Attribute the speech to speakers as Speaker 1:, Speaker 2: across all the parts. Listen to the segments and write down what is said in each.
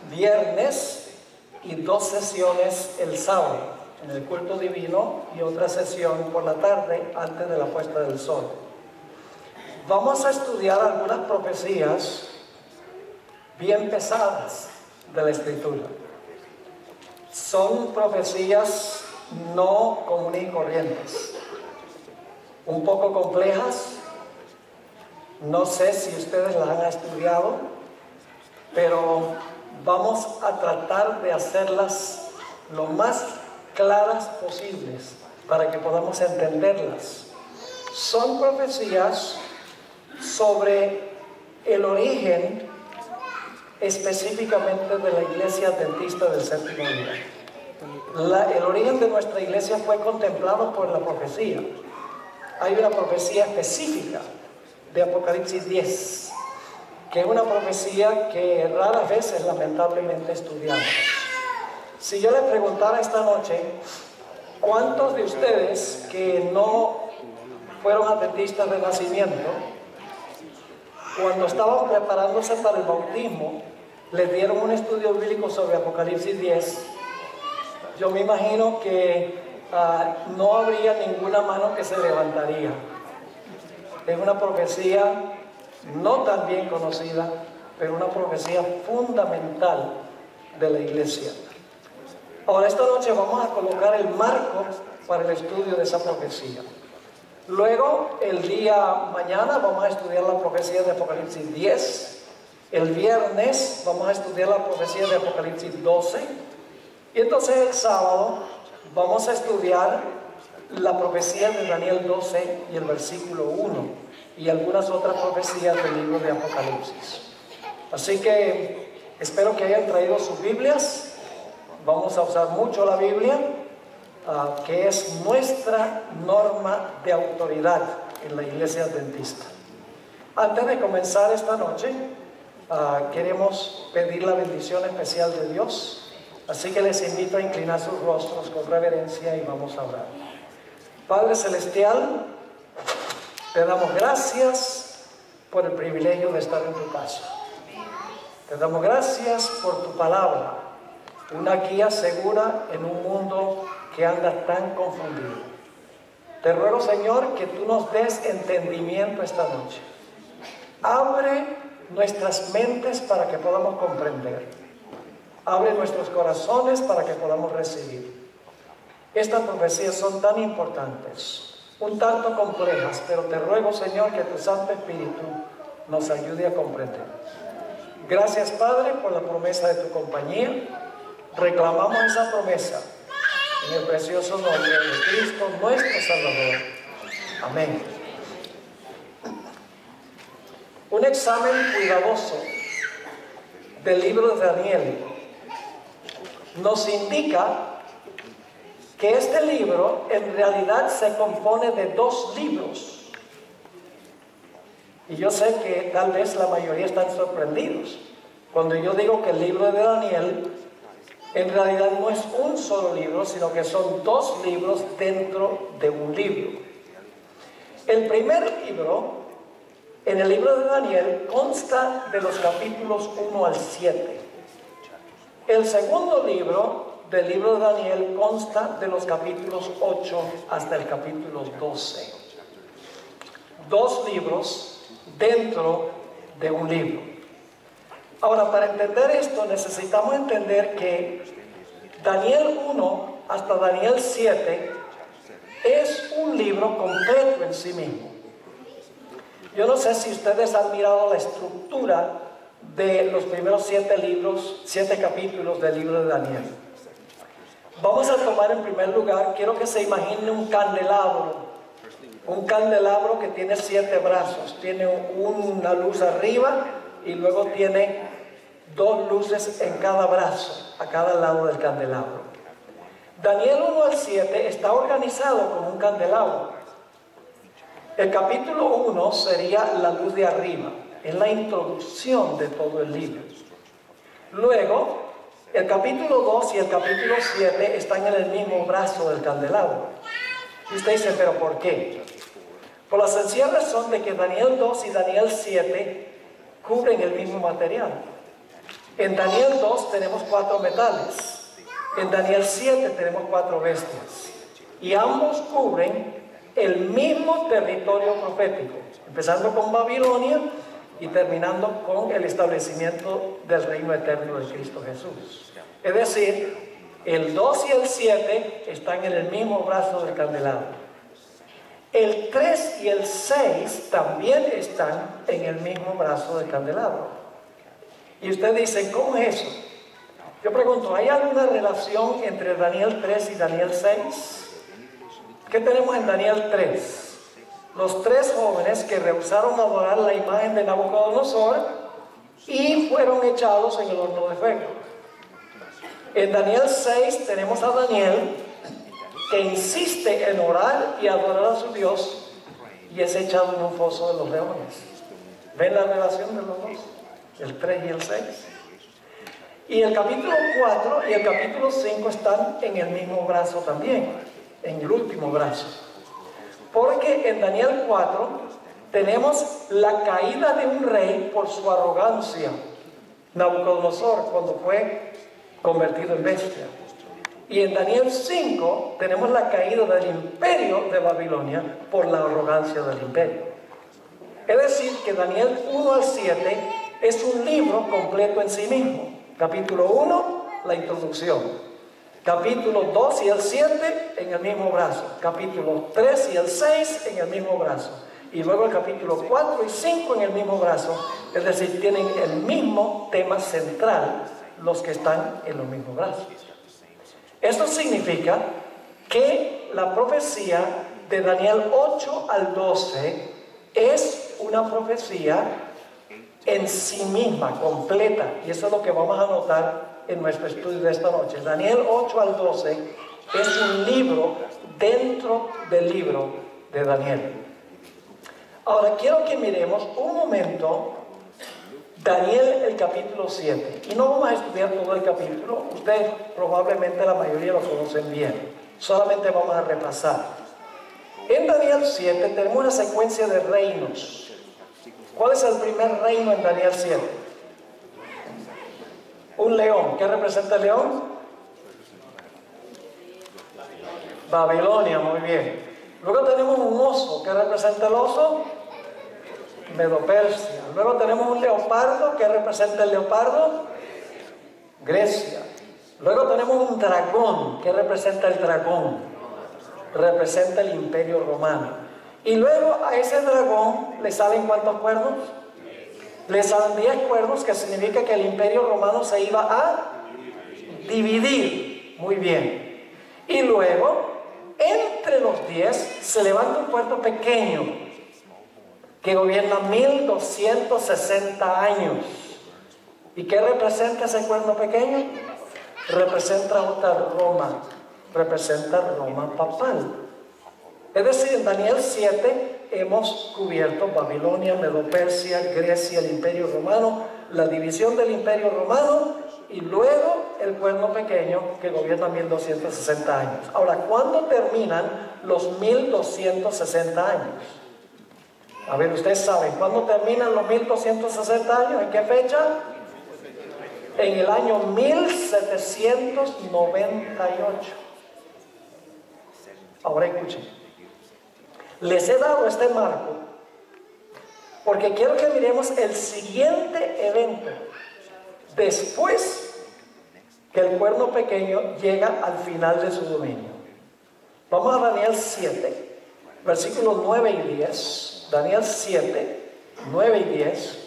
Speaker 1: viernes y 2 sesiones el sábado en el culto divino y otra sesión por la tarde antes de la puesta del sol. Vamos a estudiar algunas profecías bien pesadas de la Escritura. Son profecías no comunes y corrientes, un poco complejas. No sé si ustedes las han estudiado, pero vamos a tratar de hacerlas lo más claras posibles para que podamos entenderlas. Son profecías sobre el origen específicamente de la Iglesia Adventista del Séptimo Día. El origen de nuestra iglesia fue contemplado por la profecía. Hay una profecía específica de Apocalipsis 10, que es una profecía que raras veces lamentablemente estudiamos. Si yo les preguntara esta noche, ¿cuántos de ustedes que no fueron adventistas de nacimiento, cuando estaban preparándose para el bautismo, les dieron un estudio bíblico sobre Apocalipsis 10? Yo me imagino que no habría ninguna mano que se levantaría. Es una profecía no tan bien conocida, pero una profecía fundamental de la iglesia. Ahora, esta noche vamos a colocar el marco para el estudio de esa profecía. Luego, el día mañana vamos a estudiar la profecía de Apocalipsis 10. El viernes vamos a estudiar la profecía de Apocalipsis 12. Y entonces el sábado vamos a estudiar la profecía de Daniel 12 y el versículo 1 y algunas otras profecías del libro de Apocalipsis. Así que espero que hayan traído sus Biblias. Vamos a usar mucho la Biblia, que es nuestra norma de autoridad en la iglesia adventista. Antes de comenzar esta noche, queremos pedir la bendición especial de Dios. Así que les invito a inclinar sus rostros con reverencia y vamos a orar. Padre Celestial, te damos gracias por el privilegio de estar en tu casa. Te damos gracias por tu palabra, una guía segura en un mundo que anda tan confundido. Te ruego, Señor, que tú nos des entendimiento esta noche. Abre nuestras mentes para que podamos comprender. Abre nuestros corazones para que podamos recibir. Estas profecías son tan importantes, un tanto complejas, pero te ruego, Señor, que tu Santo Espíritu nos ayude a comprender. Gracias, Padre, por la promesa de tu compañía. Reclamamos esa promesa en el precioso nombre de Cristo, nuestro Salvador. Amén. Un examen cuidadoso del libro de Daniel nos indica que este libro en realidad se compone de 2 libros. Y yo sé que tal vez la mayoría están sorprendidos cuando yo digo que el libro de Daniel en realidad no es un solo libro, sino que son 2 libros dentro de un libro. El primer libro, en el libro de Daniel, consta de los capítulos 1 al 7. El segundo libro del libro de Daniel consta de los capítulos 8 hasta el capítulo 12. 2 libros dentro de un libro. Ahora, para entender esto necesitamos entender que Daniel 1 hasta Daniel 7 es un libro completo en sí mismo. Yo no sé si ustedes han mirado la estructura de los primeros 7 capítulos del libro de Daniel. Vamos a tomar en primer lugar, quiero que se imagine un candelabro que tiene 7 brazos, tiene una luz arriba y luego tiene 2 luces en cada brazo, a cada lado del candelabro. Daniel 1 al 7 está organizado como un candelabro. El capítulo 1 sería la luz de arriba, es la introducción de todo el libro. Luego, el capítulo 2 y el capítulo 7 están en el mismo brazo del candelabro. Y usted dice, ¿pero por qué? Por la sencilla razón de que Daniel 2 y Daniel 7 cubren el mismo material. En Daniel 2 tenemos 4 metales. En Daniel 7 tenemos 4 bestias. Y ambos cubren el mismo territorio profético, empezando con Babilonia y terminando con el establecimiento del reino eterno de Cristo Jesús. Es decir, el 2 y el 7 están en el mismo brazo del candelabro. El 3 y el 6 también están en el mismo brazo del candelabro. Y usted dice, ¿cómo es eso? Yo pregunto, ¿hay alguna relación entre Daniel 3 y Daniel 6? ¿Qué tenemos en Daniel 3? Los 3 jóvenes que rehusaron adorar la imagen de Nabucodonosor y fueron echados en el horno de fuego. En Daniel 6 tenemos a Daniel que insiste en orar y adorar a su Dios y es echado en un foso de los leones. ¿Ven la relación de los dos? El 3 y el 6. Y el capítulo 4 y el capítulo 5 están en el mismo brazo también, en el último brazo. Porque en Daniel 4 tenemos la caída de un rey por su arrogancia, Nabucodonosor, cuando fue convertido en bestia. Y en Daniel 5 tenemos la caída del imperio de Babilonia por la arrogancia del imperio. Es decir, que Daniel 1 al 7 es un libro completo en sí mismo. Capítulo 1, la introducción. Capítulo 2 y el 7 en el mismo brazo. Capítulo 3 y el 6 en el mismo brazo. Y luego el capítulo 4 y 5 en el mismo brazo. Es decir, tienen el mismo tema central los que están en los mismos brazos. Esto significa que la profecía de Daniel 8 al 12 es una profecía en sí misma, completa. Y eso es lo que vamos a notar en nuestro estudio de esta noche. Daniel 8 al 12 es un libro dentro del libro de Daniel. Ahora quiero que miremos un momento Daniel el capítulo 7. Y no vamos a estudiar todo el capítulo. Ustedes probablemente la mayoría lo conocen bien. Solamente vamos a repasar. En Daniel 7 tenemos una secuencia de reinos. ¿Cuál es el primer reino en Daniel 7? Un león. ¿Qué representa el león? Babilonia, muy bien. Luego tenemos un oso. ¿Qué representa el oso? Medo-Persia. Luego tenemos un leopardo. ¿Qué representa el leopardo? Grecia. Luego tenemos un dragón. ¿Qué representa el dragón? Representa el imperio romano. Y luego a ese dragón le salen ¿cuántos cuernos? Le salen 10 cuernos, que significa que el imperio romano se iba a dividir. Muy bien. Y luego, entre los 10, se levanta un cuerno pequeño que gobierna 1260 años. ¿Y qué representa ese cuerno pequeño? Representa otra Roma. Representa Roma papal. Es decir, en Daniel 7 hemos cubierto Babilonia, Medo-Persia, Grecia, el imperio romano, la división del imperio romano y luego el cuerno pequeño que gobierna 1260 años. Ahora, ¿cuándo terminan los 1260 años? A ver, ustedes saben, ¿cuándo terminan los 1260 años? ¿En qué fecha? En el año 1798. Ahora escuchen. Les he dado este marco porque quiero que miremos el siguiente evento después que el cuerno pequeño llega al final de su dominio. Vamos a Daniel 7, versículos 9 y 10. Daniel 7, 9 y 10.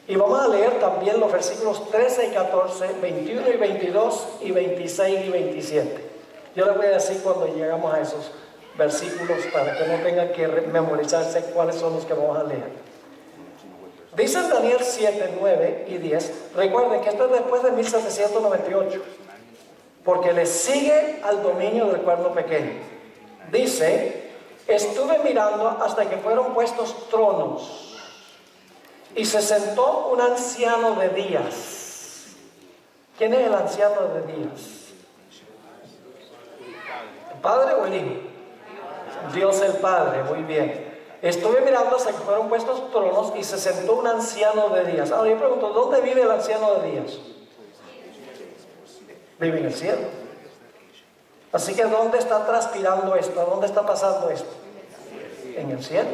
Speaker 1: Y vamos a leer también los versículos 13 y 14, 21 y 22 y 26 y 27. Yo les voy a decir cuando llegamos a esos versículos para que no tengan que memorizarse cuáles son los que vamos a leer. Dice en Daniel 7, 9 y 10. Recuerden que esto es después de 1798, porque le sigue al dominio del cuerno pequeño. Dice: estuve mirando hasta que fueron puestos tronos y se sentó un anciano de días. ¿Quién es el anciano de días? ¿El Padre o el Hijo? Dios el Padre, muy bien. Estuve mirando hasta que fueron puestos tronos y se sentó un anciano de días. Ahora yo pregunto, ¿dónde vive el anciano de días? vive en el cielo. Así que ¿dónde está transpirando esto? ¿Dónde está pasando esto? En el cielo.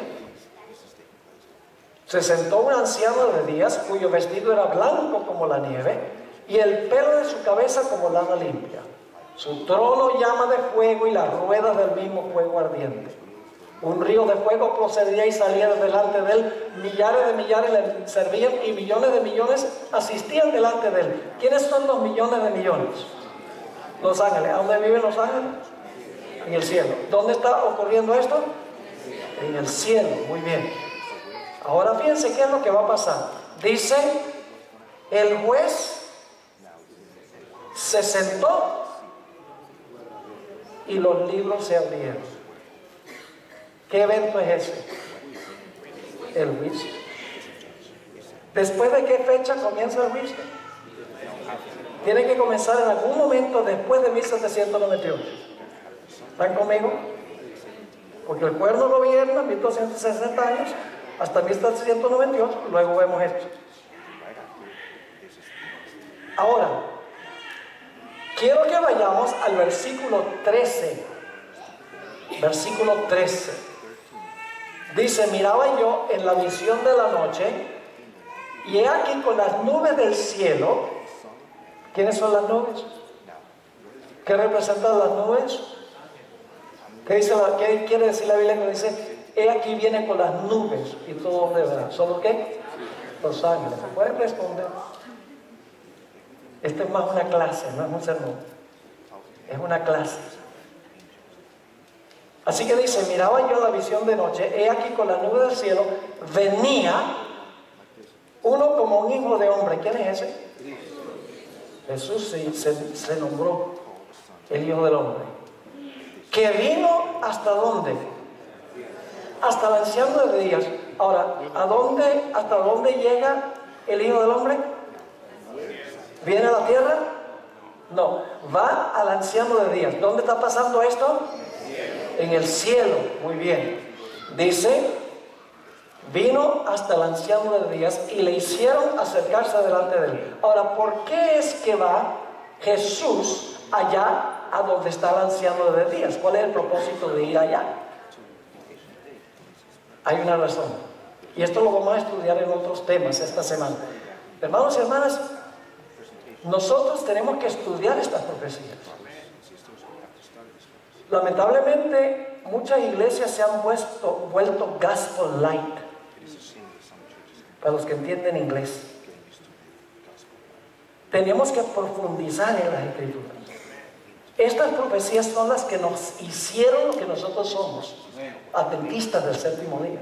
Speaker 1: Se sentó un anciano de días cuyo vestido era blanco como la nieve y el pelo de su cabeza como lana limpia. Su trono llama de fuego y las ruedas del mismo fuego ardiente. Un río de fuego procedía y salía delante de él. Millares de millares le servían y millones de millones asistían delante de él. ¿Quiénes son los millones de millones? Los ángeles. ¿A dónde viven los ángeles? En el cielo. ¿Dónde está ocurriendo esto? En el cielo. Muy bien. Ahora fíjense qué es lo que va a pasar. Dice, el juez se sentó y los libros se abrieron. ¿Qué evento es ese? El juicio. ¿Después de qué fecha comienza el juicio? Tiene que comenzar en algún momento después de 1798. ¿Están conmigo? Porque el cuerno gobierna 1260 años hasta 1798, luego vemos esto. Ahora, quiero que vayamos al versículo 13. Versículo 13. Dice, miraba yo en la visión de la noche, y he aquí con las nubes del cielo. ¿Quiénes son las nubes? ¿Qué representan las nubes? ¿Qué quiere decir la Biblia cuando dice, he aquí viene con las nubes y todo de verdad? ¿Son los qué? Los ángeles. ¿Se pueden responder? Esto es más una clase, no es un sermón. Es una clase. Así que dice, miraba yo la visión de noche, he aquí con las nubes del cielo, venía uno como un hijo de hombre. ¿Quién es ese? Jesús se nombró el Hijo del Hombre. Que vino hasta dónde? Hasta el anciano de días. Ahora, ¿hasta dónde llega el Hijo del Hombre? ¿Viene a la tierra? No, va al anciano de días. ¿Dónde está pasando esto? En el cielo. Muy bien. Dice, vino hasta el anciano de días y le hicieron acercarse delante de él. Ahora, ¿por qué es que va Jesús allá a donde está el anciano de días? ¿Cuál es el propósito de ir allá? Hay una razón. Y esto lo vamos a estudiar en otros temas esta semana. Hermanos y hermanas, nosotros tenemos que estudiar estas profecías. Lamentablemente, muchas iglesias se han vuelto gospel light. Para los que entienden inglés, tenemos que profundizar en las escrituras. Estas profecías son las que nos hicieron lo que nosotros somos, adventistas del séptimo día,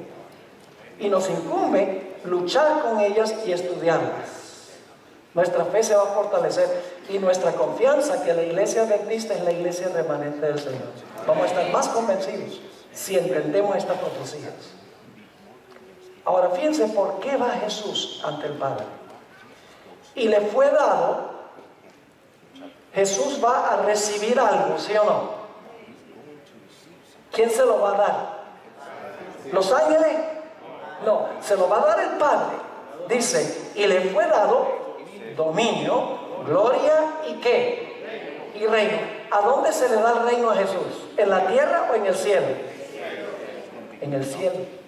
Speaker 1: y nos incumbe luchar con ellas y estudiarlas. Nuestra fe se va a fortalecer y nuestra confianza que la iglesia adventista es la iglesia remanente del Señor. Vamos a estar más convencidos si entendemos estas profecías. Ahora fíjense por qué va Jesús ante el Padre. Y le fue dado, Jesús va a recibir algo, ¿sí o no? ¿Quién se lo va a dar? ¿Los ángeles? No, se lo va a dar el Padre. Dice, y le fue dado dominio, gloria y ¿qué? Y reino. ¿A dónde se le da el reino a Jesús? ¿En la tierra o en el cielo? En el cielo.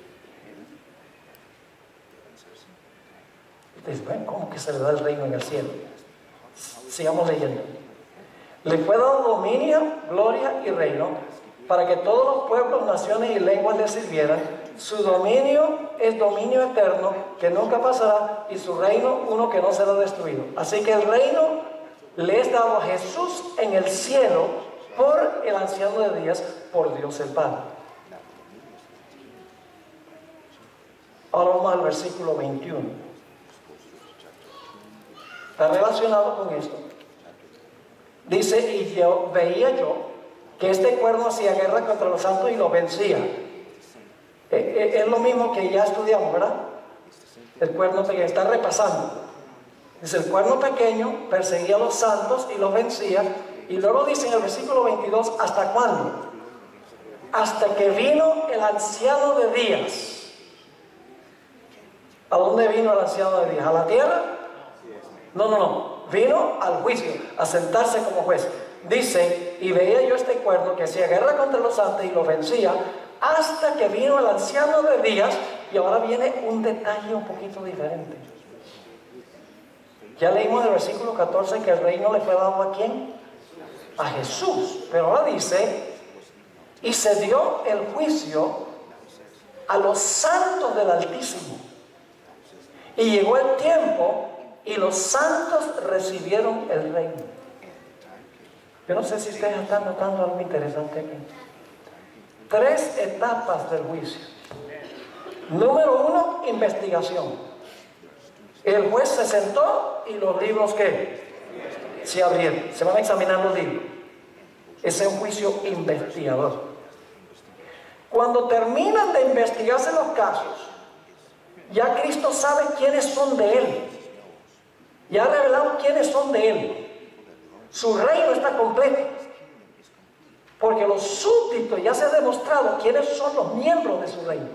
Speaker 1: Ustedes ven, ¿cómo que se le da el reino en el cielo? Sigamos leyendo. Le fue dado dominio, gloria y reino para que todos los pueblos, naciones y lenguas le sirvieran. Su dominio es dominio eterno que nunca pasará y su reino uno que no será destruido. Así que el reino le es dado a Jesús en el cielo por el anciano de días, por Dios el Padre. Ahora vamos al versículo 21. Está relacionado con esto. Dice, y veía yo que este cuerno hacía guerra contra los santos y los vencía. Es lo mismo que ya estudiamos, ¿verdad? El cuerno pequeño, está repasando. Dice, el cuerno pequeño perseguía a los santos y los vencía. Y luego dice en el versículo 22, ¿hasta cuándo? Hasta que vino el anciano de días. ¿A dónde vino el anciano de días? ¿A la tierra? No. Vino al juicio, a sentarse como juez. Dice, y veía yo este cuerno que hacía guerra contra los santos y los vencía, hasta que vino el anciano de días. Y ahora viene un detalle un poquito diferente. Ya leímos el versículo 14 que el reino le fue dado ¿a quién? A Jesús. Pero ahora dice, y se dio el juicio a los santos del Altísimo. Y llegó el tiempo y los santos recibieron el reino. Yo no sé si ustedes están notando algo interesante aquí. 3 etapas del juicio. Número 1, investigación. El juez se sentó y los libros ¿qué? Se abrieron. Se van a examinar los libros. Ese es un juicio investigador. Cuando terminan de investigarse los casos, ya Cristo sabe quiénes son de Él. Ya ha revelado quiénes son de Él. Su reino está completo. Porque los súbditos ya se ha demostrado quiénes son los miembros de su reino.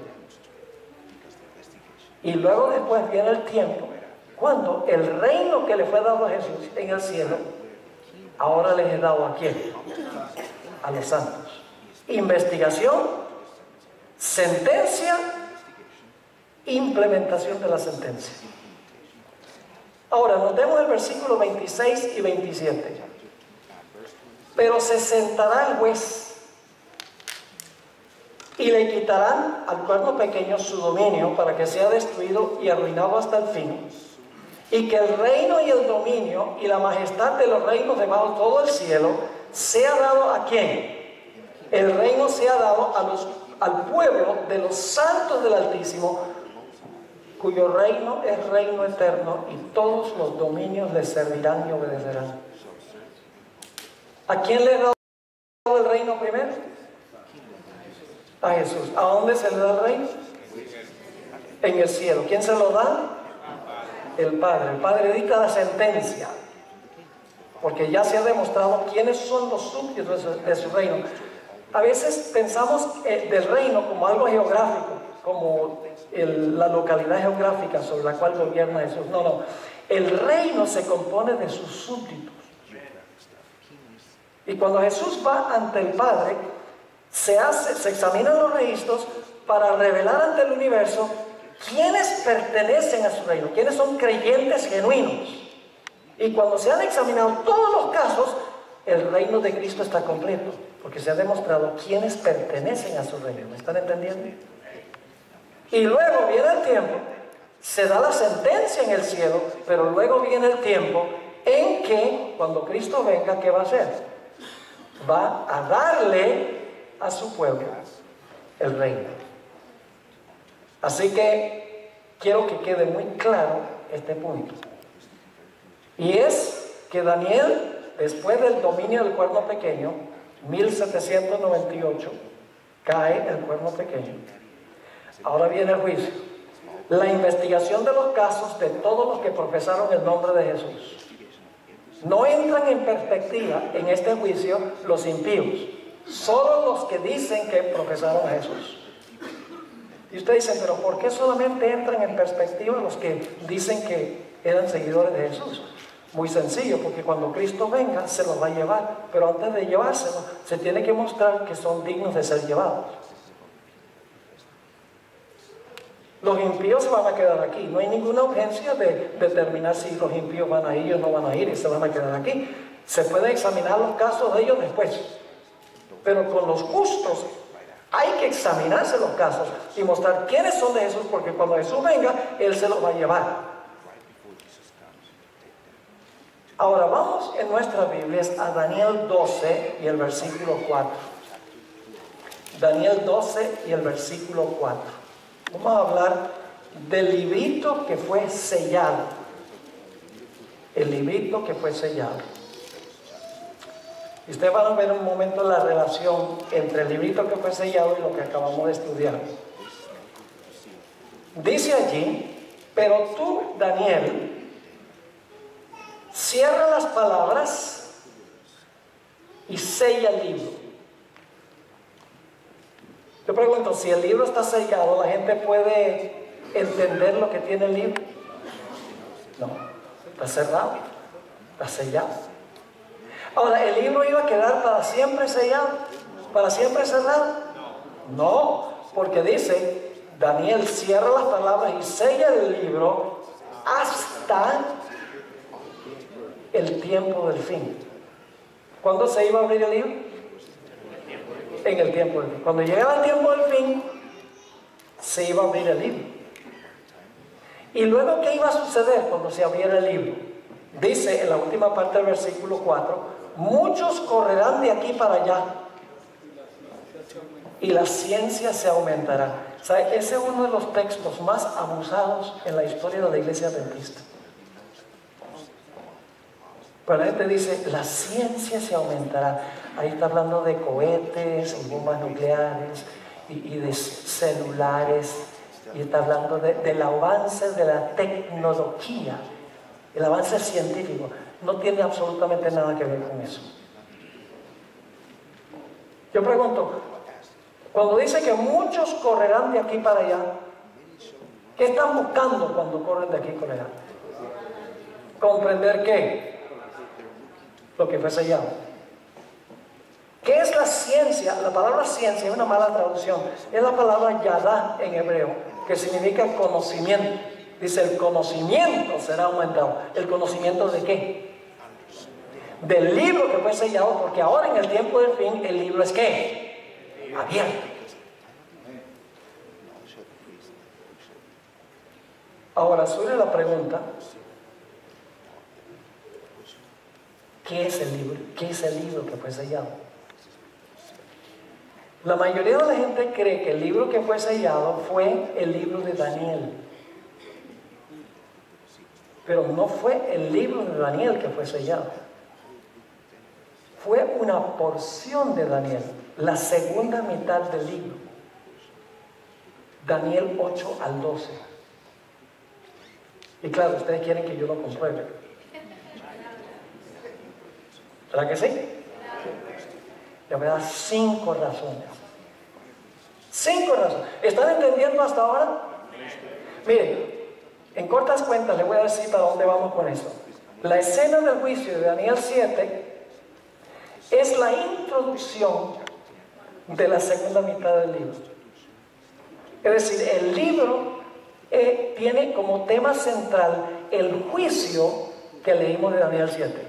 Speaker 1: Y luego después viene el tiempo cuando el reino que le fue dado a Jesús en el cielo, ahora les he dado ¿a quién? A los santos. Investigación, sentencia, implementación de la sentencia. Ahora, notemos el versículo 26 y 27. Pero se sentará el juez y le quitarán al cuerno pequeño su dominio para que sea destruido y arruinado hasta el fin, y que el reino y el dominio y la majestad de los reinos debajo de todo el cielo sea dado ¿a quién? El reino sea dado al pueblo de los santos del Altísimo, cuyo reino es reino eterno, y todos los dominios le servirán y obedecerán. ¿A quién le ha dado el reino primero? A Jesús. ¿A dónde se le da el reino? En el cielo. ¿Quién se lo da? El Padre. El Padre dicta la sentencia, porque ya se ha demostrado quiénes son los súbditos de su reino. A veces pensamos del reino como algo geográfico, como la localidad geográfica sobre la cual gobierna Jesús. No, no. El reino se compone de sus súbditos. Y cuando Jesús va ante el Padre, se examinan los registros para revelar ante el universo quiénes pertenecen a su reino, quiénes son creyentes genuinos. Y cuando se han examinado todos los casos, el reino de Cristo está completo, porque se ha demostrado quiénes pertenecen a su reino. ¿Me están entendiendo? Y luego viene el tiempo, se da la sentencia en el cielo, pero luego viene el tiempo en que, cuando Cristo venga, ¿qué va a hacer? Va a darle a su pueblo el reino. Así que quiero que quede muy claro este punto. Y es que Daniel, después del dominio del cuerno pequeño, 1798, cae el cuerno pequeño. Ahora viene el juicio. La investigación de los casos de todos los que profesaron el nombre de Jesús. No entran en perspectiva en este juicio los impíos, solo los que dicen que profesaron a Jesús. Y ustedes dicen, pero ¿por qué solamente entran en perspectiva los que dicen que eran seguidores de Jesús? Muy sencillo, porque cuando Cristo venga se los va a llevar, pero antes de llevárselo se tiene que mostrar que son dignos de ser llevados. Los impíos se van a quedar aquí. No hay ninguna urgencia de determinar si los impíos van a ir o no van a ir y se van a quedar aquí. Se pueden examinar los casos de ellos después. Pero con los justos hay que examinarse los casos y mostrar quiénes son de Jesús, porque cuando Jesús venga, Él se los va a llevar. Ahora vamos en nuestras Biblias a Daniel 12 y el versículo 4. Daniel 12 y el versículo 4. Vamos a hablar del librito que fue sellado. El librito que fue sellado. Y ustedes van a ver un momento la relación entre el librito que fue sellado y lo que acabamos de estudiar. Dice allí, pero tú, Daniel, cierra las palabras y sella el libro. Yo pregunto, si el libro está sellado, ¿la gente puede entender lo que tiene el libro? No, está cerrado. Está sellado. Ahora, ¿el libro iba a quedar para siempre sellado? ¿Para siempre cerrado? No, porque dice, Daniel cierra las palabras y sella el libro hasta el tiempo del fin. ¿Cuándo se iba a abrir el libro? En el tiempo del fin. Cuando llegaba el tiempo del fin, se iba a abrir el libro. ¿Y luego qué iba a suceder cuando se abriera el libro? Dice en la última parte del versículo 4, muchos correrán de aquí para allá y la ciencia se aumentará. ¿Sabe? Ese es uno de los textos más abusados en la historia de la iglesia adventista. Pero la gente dice, la ciencia se aumentará. Ahí está hablando de cohetes y bombas nucleares y de celulares. Y está hablando del avance de la tecnología, el avance científico. No tiene absolutamente nada que ver con eso. Yo pregunto, cuando dice que muchos correrán de aquí para allá, ¿qué están buscando cuando corren de aquí para allá? ¿Comprender qué? Lo que fue sellado. ¿Qué es la ciencia? La palabra ciencia es una mala traducción. Es la palabra yadá en hebreo, que significa conocimiento. Dice, el conocimiento será aumentado. ¿El conocimiento de qué? Del libro que fue sellado, porque ahora en el tiempo del fin, el libro es ¿qué? Abierto. Ahora surge la pregunta, ¿qué es el libro? ¿Qué es el libro que fue sellado? La mayoría de la gente cree que el libro que fue sellado fue el libro de Daniel. Pero no fue el libro de Daniel que fue sellado. Fue una porción de Daniel, la segunda mitad del libro. Daniel 8 al 12. Y claro, ustedes quieren que yo lo compruebe. ¿Verdad que sí? Le voy a dar 5 razones. 5 razones. ¿Están entendiendo hasta ahora? Miren, en cortas cuentas les voy a decir para dónde vamos con esto. La escena del juicio de Daniel 7 es la introducción de la segunda mitad del libro. Es decir, el libro tiene como tema central el juicio que leímos de Daniel 7.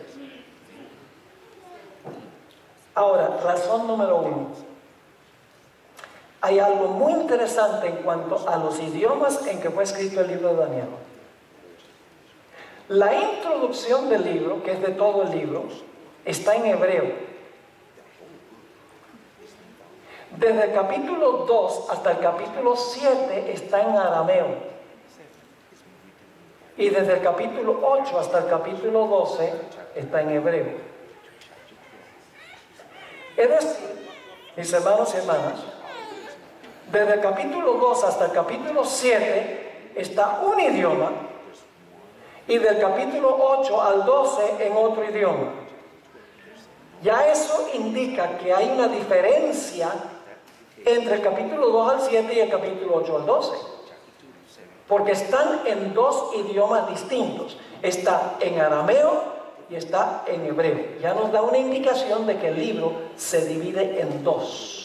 Speaker 1: Ahora, razón número 1. Hay algo muy interesante en cuanto a los idiomas en que fue escrito el libro de Daniel. La introducción del libro, que es de todo el libro, está en hebreo. Desde el capítulo 2 hasta el capítulo 7 está en arameo. Y desde el capítulo 8 hasta el capítulo 12 está en hebreo. Es decir, mis hermanos y hermanas, desde el capítulo 2 hasta el capítulo 7 está un idioma y del capítulo 8 al 12 en otro idioma. Ya eso indica que hay una diferencia entre el capítulo 2 al 7 y el capítulo 8 al 12. Porque están en 2 idiomas distintos. Está en arameo y está en hebreo. Ya nos da una indicación de que el libro se divide en 2.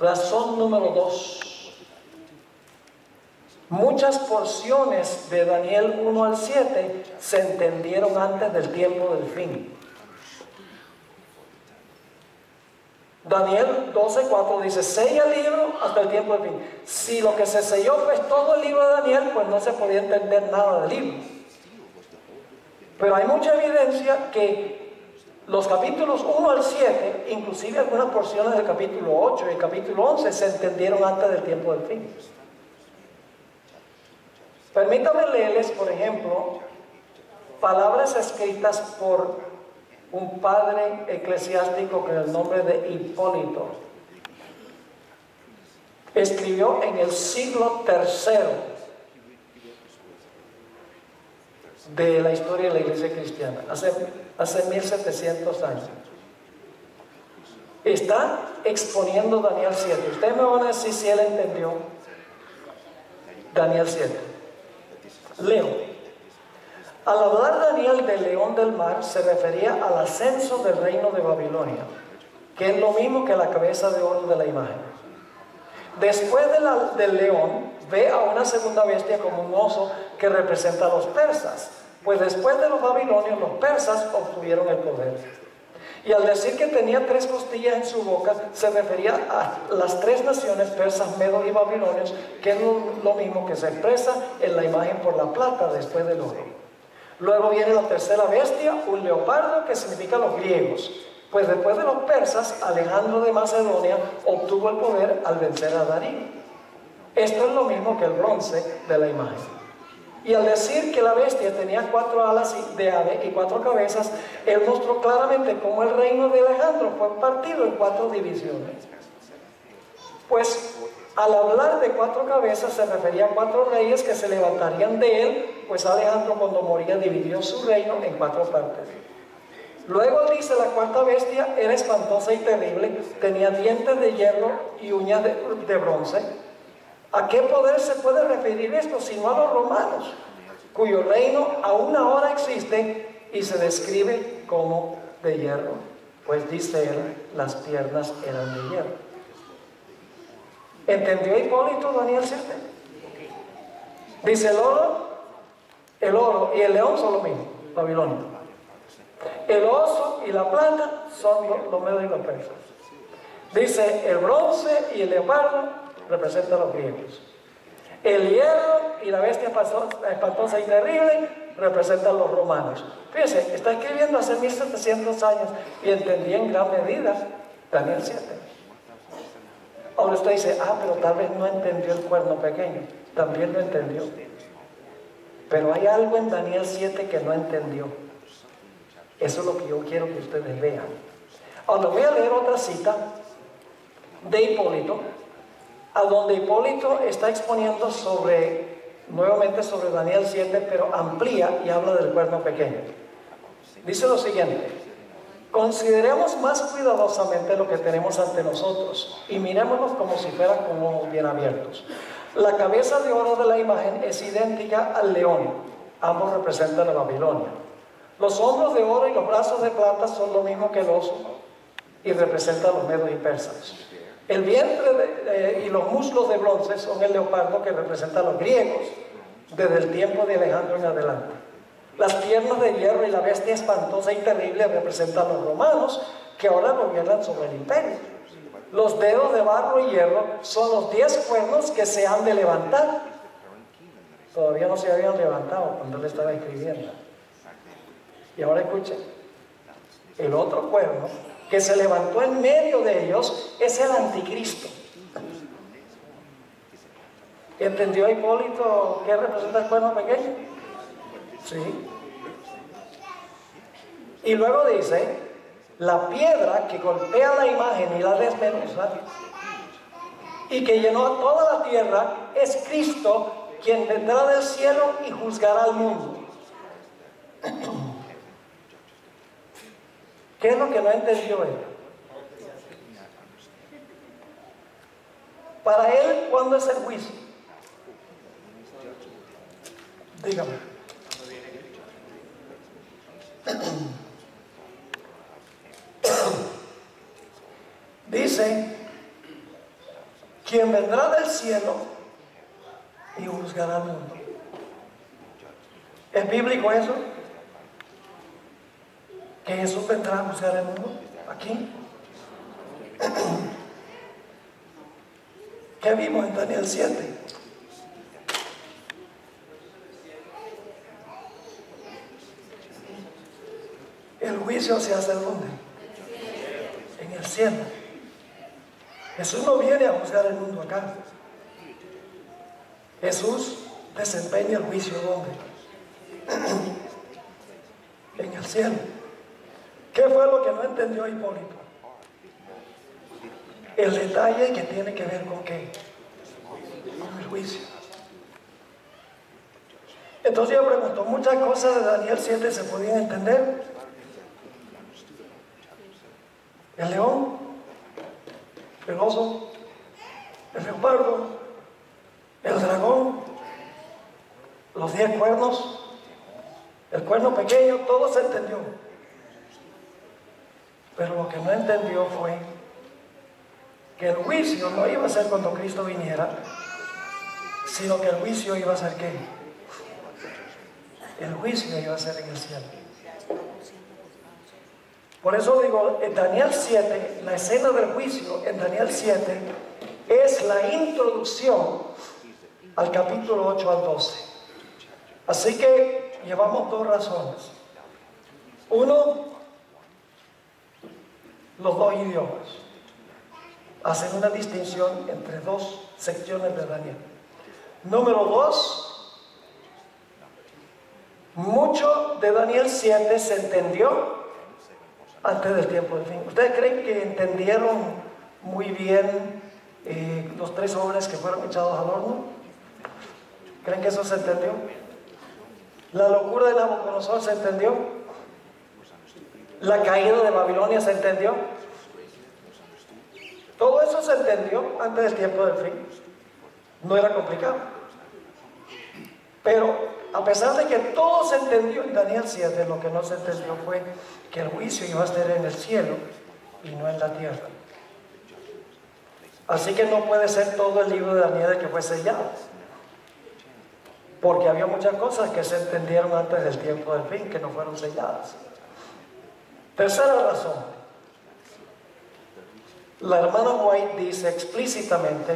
Speaker 1: Razón número 2. Muchas porciones de Daniel 1 al 7 se entendieron antes del tiempo del fin. Daniel 12:4 dice, sella el libro hasta el tiempo del fin. Si lo que se selló fue todo el libro de Daniel, pues no se podía entender nada del libro. Pero hay mucha evidencia que los capítulos 1 al 7, inclusive algunas porciones del capítulo 8 y el capítulo 11, se entendieron antes del tiempo del fin. Permítanme leerles, por ejemplo, palabras escritas por un padre eclesiástico con el nombre de Hipólito. Escribió en el siglo III de la historia de la iglesia cristiana, hace 1700 años. Está exponiendo Daniel 7. Ustedes me van a decir si él entendió Daniel 7. Leo. Al hablar Daniel del león del mar, se refería al ascenso del reino de Babilonia, que es lo mismo que la cabeza de oro de la imagen. Después del león, ve a una segunda bestia como un oso que representa a los persas, pues después de los babilonios, los persas obtuvieron el poder. Y al decir que tenía 3 costillas en su boca, se refería a las 3 naciones, persas, medos y babilonios, que es lo mismo que se expresa en la imagen por la plata después del oro. Luego viene la tercera bestia, un leopardo, que significa los griegos, pues después de los persas, Alejandro de Macedonia obtuvo el poder al vencer a Darío. Esto es lo mismo que el bronce de la imagen. Y al decir que la bestia tenía 4 alas de ave y 4 cabezas, él mostró claramente cómo el reino de Alejandro fue partido en 4 divisiones. Pues al hablar de 4 cabezas se refería a 4 reyes que se levantarían de él, pues Alejandro cuando moría dividió su reino en 4 partes. Luego dice la cuarta bestia era espantosa y terrible, tenía dientes de hierro y uñas de bronce. ¿A qué poder se puede referir esto sino a los romanos, cuyo reino aún ahora existe y se describe como de hierro? Pues dice él, las piernas eran de hierro. ¿Entendió Hipólito Daniel 7? Dice el oro y el león son lo mismo, Babilonia. El oso y la plata son los medos y los persas. Dice el bronce y el leopardo representa a los griegos. El hierro y la bestia espantosa y terrible representan a los romanos. Fíjense, está escribiendo hace 1700 años y entendía en gran medida Daniel 7. Ahora usted dice, pero tal vez no entendió el cuerno pequeño. También lo entendió. Pero hay algo en Daniel 7 que no entendió. Eso es lo que yo quiero que ustedes vean. Ahora voy a leer otra cita de Hipólito, a donde Hipólito está exponiendo nuevamente sobre Daniel 7, pero amplía y habla del cuerno pequeño. Dice lo siguiente: consideremos más cuidadosamente lo que tenemos ante nosotros y mirémonos como si fueran con ojos bien abiertos. La cabeza de oro de la imagen es idéntica al león, ambos representan a Babilonia. Los hombros de oro y los brazos de plata son lo mismo que el oso y representan a los medos y persas. El vientre y los muslos de bronce son el leopardo, que representa a los griegos desde el tiempo de Alejandro en adelante. Las piernas de hierro y la bestia espantosa y terrible representan a los romanos, que ahora gobiernan sobre el imperio. Los dedos de barro y hierro son los 10 cuernos que se han de levantar. Todavía no se habían levantado cuando él estaba escribiendo. Y ahora escuchen, el otro cuerno que se levantó en medio de ellos es el anticristo. ¿Entendió Hipólito qué representa el cuerno pequeño? Sí. Y luego dice, la piedra que golpea la imagen y la desmenuza y que llenó a toda la tierra es Cristo, quien vendrá del cielo y juzgará al mundo. ¿Qué es lo que no entendió él? Para él, ¿cuándo es el juicio? Dígame. Dice, quien vendrá del cielo y juzgará al mundo. ¿Es bíblico eso? ¿Que Jesús vendrá a juzgar el mundo? ¿Aquí? ¿Qué vimos en Daniel 7? El juicio se hace ¿dónde? En el cielo. Jesús no viene a juzgar el mundo acá. Jesús desempeña el juicio ¿dónde? En el cielo. ¿Qué fue lo que no entendió Hipólito? El detalle que tiene que ver con qué? Con el juicio. Entonces yo pregunto, ¿muchas cosas de Daniel 7 se podían entender? El león, el oso, el leopardo, el dragón, los 10 cuernos, El cuerno pequeño, todo se entendió. Pero lo que no entendió fue que el juicio no iba a ser cuando Cristo viniera, sino que el juicio iba a ser ¿qué? El juicio iba a ser en el cielo. Por eso digo, en Daniel 7, la escena del juicio en Daniel 7 es la introducción al capítulo 8 al 12. Así que llevamos dos razones. Uno, los dos idiomas hacen una distinción entre dos secciones de Daniel. Número dos, mucho de Daniel 7 se entendió antes del tiempo del fin. ¿Ustedes creen que entendieron muy bien los 3 hombres que fueron echados al horno? ¿Creen que eso se entendió? ¿La locura de Nabucodonosor se entendió? ¿La caída de Babilonia se entendió? Todo eso se entendió antes del tiempo del fin. No era complicado. Pero a pesar de que todo se entendió en Daniel 7, lo que no se entendió fue que el juicio iba a ser en el cielo y no en la tierra. Así que no puede ser todo el libro de Daniel que fue sellado, porque había muchas cosas que se entendieron antes del tiempo del fin que no fueron selladas. Tercera razón, la hermana White dice explícitamente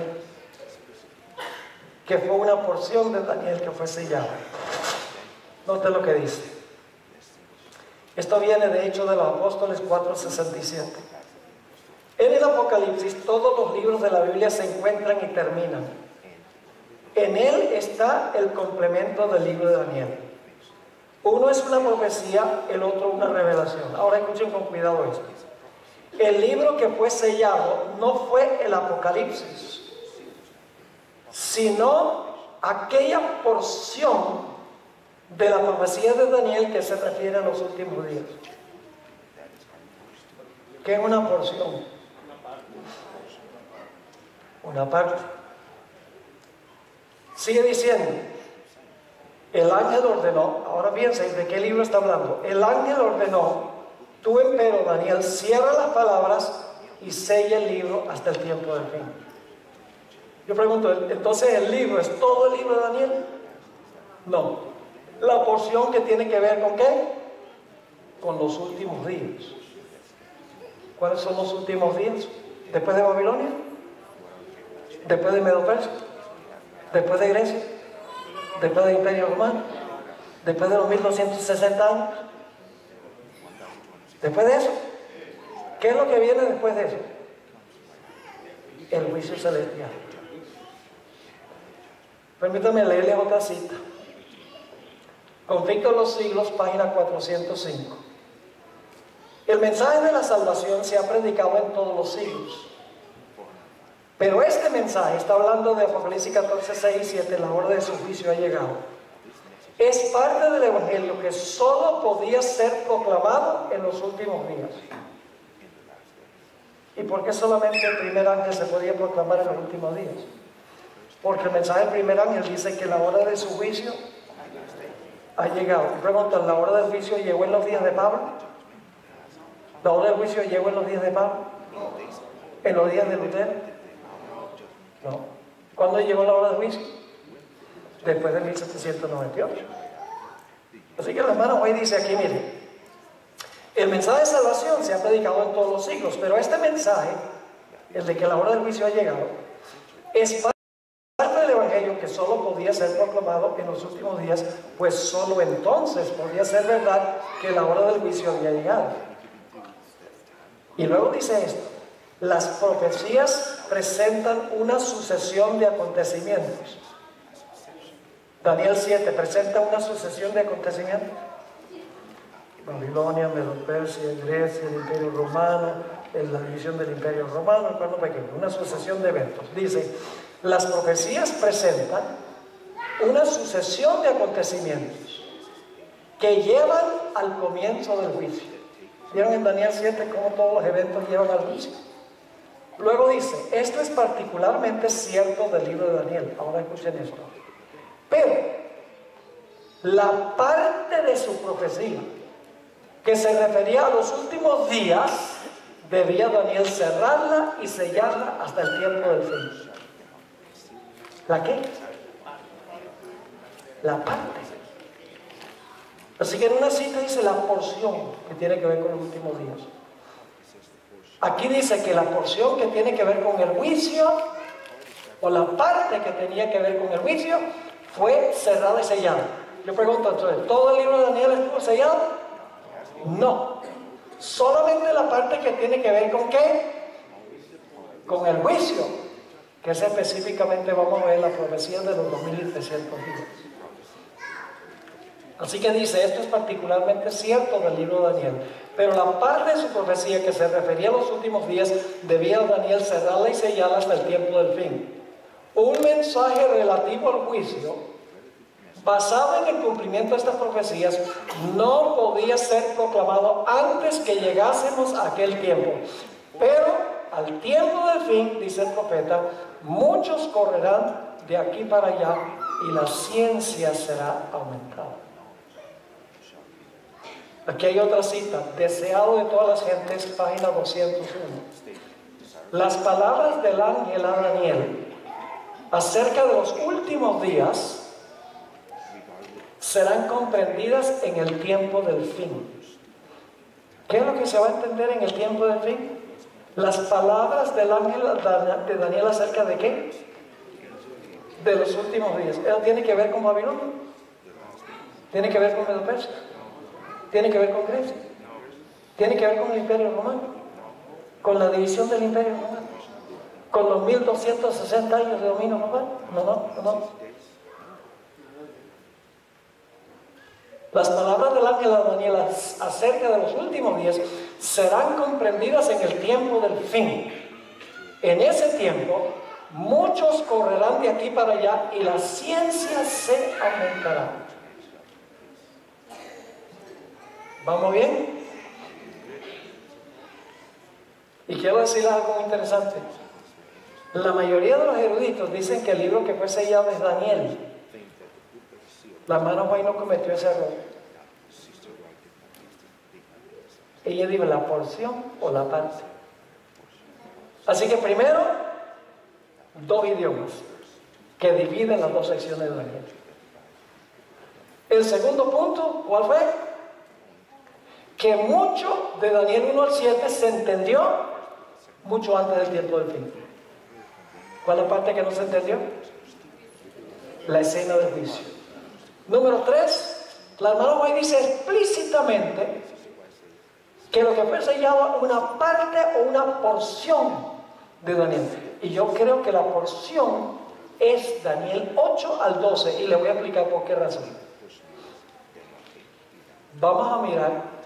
Speaker 1: que fue una porción de Daniel que fue sellada. Note lo que dice. Esto viene de Hechos de los Apóstoles 4:67. En el Apocalipsis todos los libros de la Biblia se encuentran y terminan. En él está el complemento del libro de Daniel. Uno es una profecía, el otro una revelación. Ahora escuchen con cuidado esto. El libro que fue sellado no fue el Apocalipsis, sino aquella porción de la profecía de Daniel que se refiere a los últimos días. ¿Qué es una porción? Una parte. Sigue diciendo, el ángel ordenó, ahora fíjense de qué libro está hablando. El ángel ordenó, tú empero, Daniel, cierra las palabras y sella el libro hasta el tiempo del fin. Yo pregunto, ¿entonces el libro es todo el libro de Daniel? No. La porción que tiene que ver con ¿qué? Con los últimos días. ¿Cuáles son los últimos días? Después de Babilonia, después de Medo-Persia, después de Grecia, después del Imperio Romano, después de los 1260 años. Después de eso, ¿qué es lo que viene después de eso? El juicio celestial. Permítanme leerles otra cita. Conflicto de los siglos, página 405. El mensaje de la salvación se ha predicado en todos los siglos. Pero este mensaje, está hablando de Apocalipsis 14, 6 y 7, la hora de su juicio ha llegado. Es parte del evangelio que solo podía ser proclamado en los últimos días. ¿Y por qué solamente el primer ángel se podía proclamar en los últimos días? Porque el mensaje del primer ángel dice que la hora de su juicio ha llegado. Y preguntan, ¿la hora del juicio llegó en los días de Pablo? ¿La hora del juicio llegó en los días de Pablo? ¿En los días de Lutero? No. ¿Cuándo llegó la hora del juicio? Después de 1798. Así que la hermana hoy dice aquí, mire, el mensaje de salvación se ha predicado en todos los siglos, pero este mensaje, el de que la hora del juicio ha llegado, es parte del evangelio que solo podía ser proclamado en los últimos días, pues solo entonces podía ser verdad que la hora del juicio había llegado. Y luego dice esto: las profecías presentan una sucesión de acontecimientos. Daniel 7 presenta una sucesión de acontecimientos. Babilonia, Medo-Persia, Grecia, el Imperio Romano, la división del Imperio Romano, el cuerno pequeño, una sucesión de eventos. Dice, las profecías presentan una sucesión de acontecimientos que llevan al comienzo del juicio. ¿Vieron en Daniel 7 cómo todos los eventos llevan al juicio? Luego dice, esto es particularmente cierto del libro de Daniel. Ahora escuchen esto. Pero la parte de su profecía que se refería a los últimos días, debía Daniel cerrarla y sellarla hasta el tiempo del fin. ¿La qué? La parte. Así que en una cita dice la porción que tiene que ver con los últimos días. Aquí dice que la porción que tiene que ver con el juicio, o la parte que tenía que ver con el juicio, fue cerrada y sellada. Yo pregunto entonces, ¿todo el libro de Daniel estuvo sellado? No. Solamente la parte que tiene que ver con ¿qué? Con el juicio, que es específicamente, vamos a ver, la profecía de los 2300 días. Así que dice, esto es particularmente cierto del libro de Daniel, pero la parte de su profecía que se refería a los últimos días, debía Daniel cerrarla y sellarla hasta el tiempo del fin. Un mensaje relativo al juicio, basado en el cumplimiento de estas profecías, no podía ser proclamado antes que llegásemos a aquel tiempo. Pero al tiempo del fin, dice el profeta, muchos correrán de aquí para allá y la ciencia será aumentada. Aquí hay otra cita, deseado de todas las gentes, página 201. Las palabras del ángel a Daniel acerca de los últimos días serán comprendidas en el tiempo del fin. ¿Qué es lo que se va a entender en el tiempo del fin? Las palabras del ángel de Daniel acerca de ¿qué? De los últimos días. ¿Eso tiene que ver con Babilonia? ¿Tiene que ver con Medo-Persia? ¿Tiene que ver con Grecia? ¿Tiene que ver con el Imperio Romano? ¿Con la división del Imperio Romano? ¿Con los 1260 años de dominio romano? No. Las palabras del ángel a Daniel acerca de los últimos días serán comprendidas en el tiempo del fin. En ese tiempo, muchos correrán de aquí para allá y la ciencia se aumentará. ¿Vamos bien? Y quiero decirles algo muy interesante. La mayoría de los eruditos dicen que el libro que fue sellado es Daniel. La hermana White no cometió ese error. Ella dijo la porción o la parte. Así que primero, dos idiomas que dividen las dos secciones de Daniel. El segundo punto, ¿cuál fue? Que mucho de Daniel 1 al 7 se entendió mucho antes del tiempo del fin. ¿Cuál es la parte que no se entendió? La escena del juicio. Número 3, la hermana White dice explícitamente que lo que fue sellado una parte o una porción de Daniel. Y yo creo que la porción es Daniel 8 al 12 y le voy a explicar por qué razón. Vamos a mirar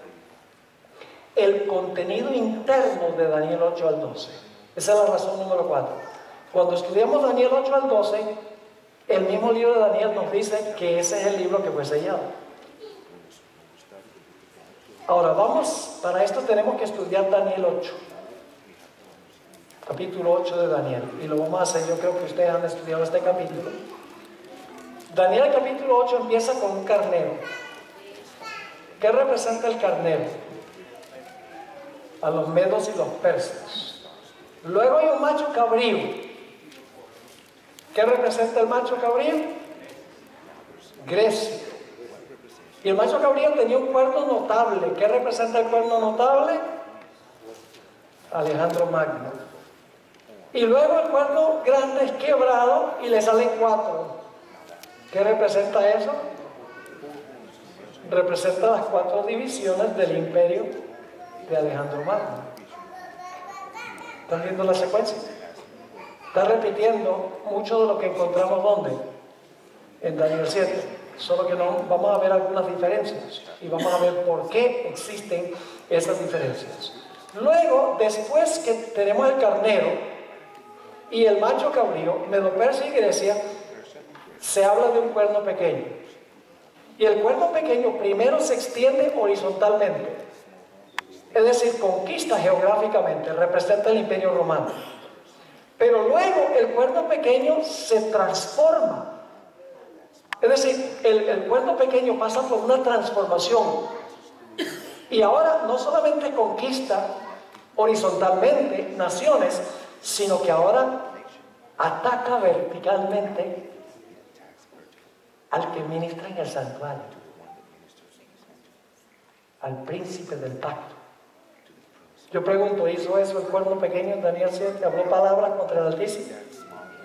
Speaker 1: el contenido interno de Daniel 8 al 12. Esa es la razón número 4. Cuando estudiamos Daniel 8 al 12, el mismo libro de Daniel nos dice que ese es el libro que fue sellado. Ahora para esto tenemos que estudiar Daniel 8, capítulo 8 de Daniel, y lo vamos a hacer. Yo creo que ustedes han estudiado este capítulo. Daniel capítulo 8 empieza con un carnero. ¿Qué representa el carnero? A los medos y los persas. Luego hay un macho cabrío. ¿Qué representa el macho cabrío? Grecia. Y el macho cabrío tenía un cuerno notable. ¿Qué representa el cuerno notable? Alejandro Magno. Y luego el cuerno grande es quebrado y le salen 4. ¿Qué representa eso? Representa las 4 divisiones del imperio de Alejandro Magno. ¿Están viendo la secuencia? Está repitiendo mucho de lo que encontramos ¿dónde? En Daniel 7. Solo que no, vamos a ver algunas diferencias y vamos a ver por qué existen esas diferencias. Luego, después que tenemos el carnero y el macho cabrío, Medo-Persia y Grecia, se habla de un cuerno pequeño. Y el cuerno pequeño primero se extiende horizontalmente. Es decir, conquista geográficamente, representa el imperio romano. Pero luego el cuerno pequeño se transforma Es decir, el cuerno pequeño pasa por una transformación. Y ahora no solamente conquista horizontalmente naciones, sino que ahora ataca verticalmente al que ministra en el santuario, al príncipe del pacto. Yo pregunto, ¿hizo eso el cuerno pequeño en Daniel 7? ¿Habló palabras contra el Altísimo?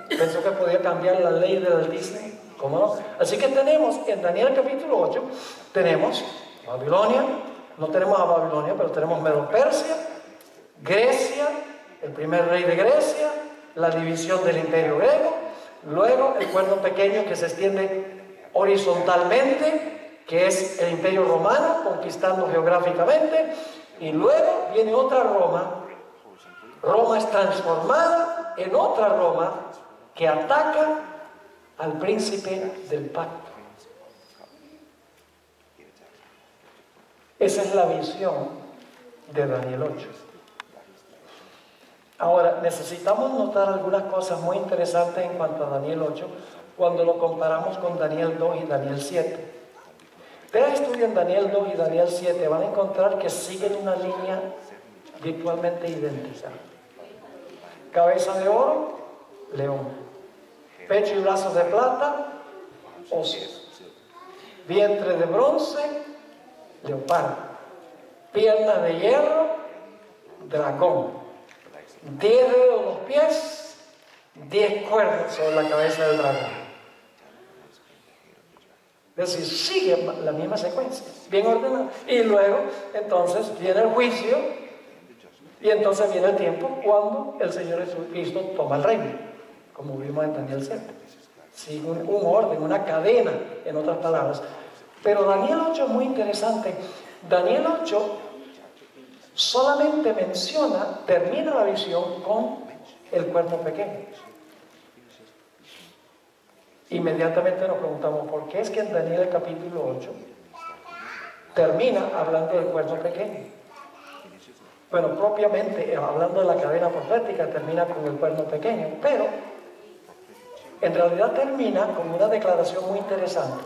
Speaker 1: ¿Pensó que podía cambiar la ley del Altísimo? ¿Cómo no? Así que tenemos en Daniel capítulo 8, tenemos Babilonia, no tenemos a Babilonia, pero tenemos Medo-Persia, Grecia, el primer rey de Grecia, la división del imperio griego, luego el cuerno pequeño que se extiende horizontalmente, que es el imperio romano, conquistando geográficamente, y luego viene otra Roma. Roma es transformada en otra Roma que ataca al príncipe del pacto. Esa es la visión de Daniel 8. Ahora, necesitamos notar algunas cosas muy interesantes en cuanto a Daniel 8 cuando lo comparamos con Daniel 2 y Daniel 7. Ustedes estudian Daniel 2 y Daniel 7, van a encontrar que siguen una línea virtualmente idéntica. Cabeza de oro, león. Pecho y brazos de plata, oso. Vientre de bronce, leopardo. Piernas de hierro, dragón. 10 dedos en los pies, 10 cuernos sobre la cabeza del dragón. Es decir, sigue la misma secuencia, bien ordenada. Y luego, entonces, viene el juicio, y entonces viene el tiempo cuando el Señor Jesucristo toma el reino, como vimos en Daniel 7. Sigue un orden, una cadena, en otras palabras. Pero Daniel 8 es muy interesante. Daniel 8 solamente menciona, termina la visión con el cuerno pequeño. Inmediatamente nos preguntamos, ¿por qué es que en Daniel capítulo 8 termina hablando del cuerno pequeño? Bueno, propiamente hablando de la cadena profética, termina con el cuerno pequeño, pero en realidad termina con una declaración muy interesante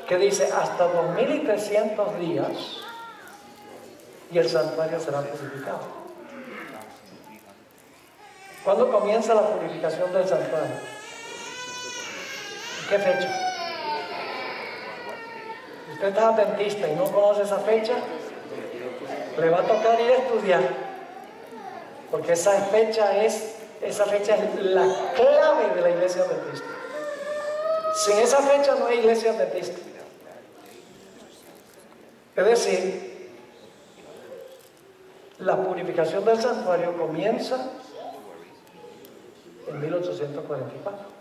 Speaker 1: que dice hasta 2300 días y el santuario será purificado. ¿Cuándo comienza la purificación del santuario? ¿Qué fecha? Si usted está adventista y no conoce esa fecha, le va a tocar ir a estudiar, porque esa fecha es la clave de la iglesia adventista. Sin esa fecha no hay iglesia adventista. Es decir, la purificación del santuario comienza en 1844.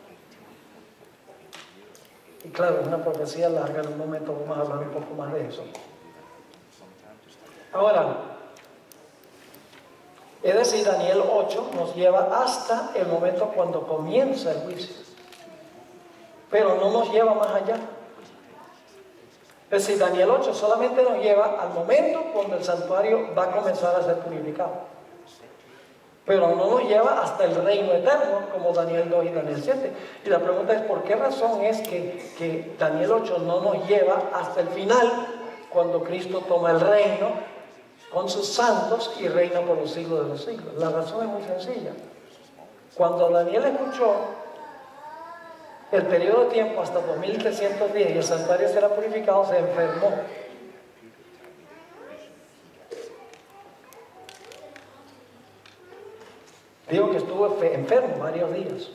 Speaker 1: Y claro, es una profecía larga, en un momento vamos a hablar un poco más de eso. Ahora, es decir, Daniel 8 nos lleva hasta el momento cuando comienza el juicio, pero no nos lleva más allá. Es decir, Daniel 8 solamente nos lleva al momento cuando el santuario va a comenzar a ser purificado, pero no nos lleva hasta el reino eterno como Daniel 2 y Daniel 7. Y la pregunta es, ¿por qué razón es que Daniel 8 no nos lleva hasta el final, cuando Cristo toma el reino con sus santos y reina por los siglos de los siglos? La razón es muy sencilla. Cuando Daniel escuchó el periodo de tiempo hasta 2300 días y el santuario será purificado, se enfermó. Digo que estuvo enfermo varios días.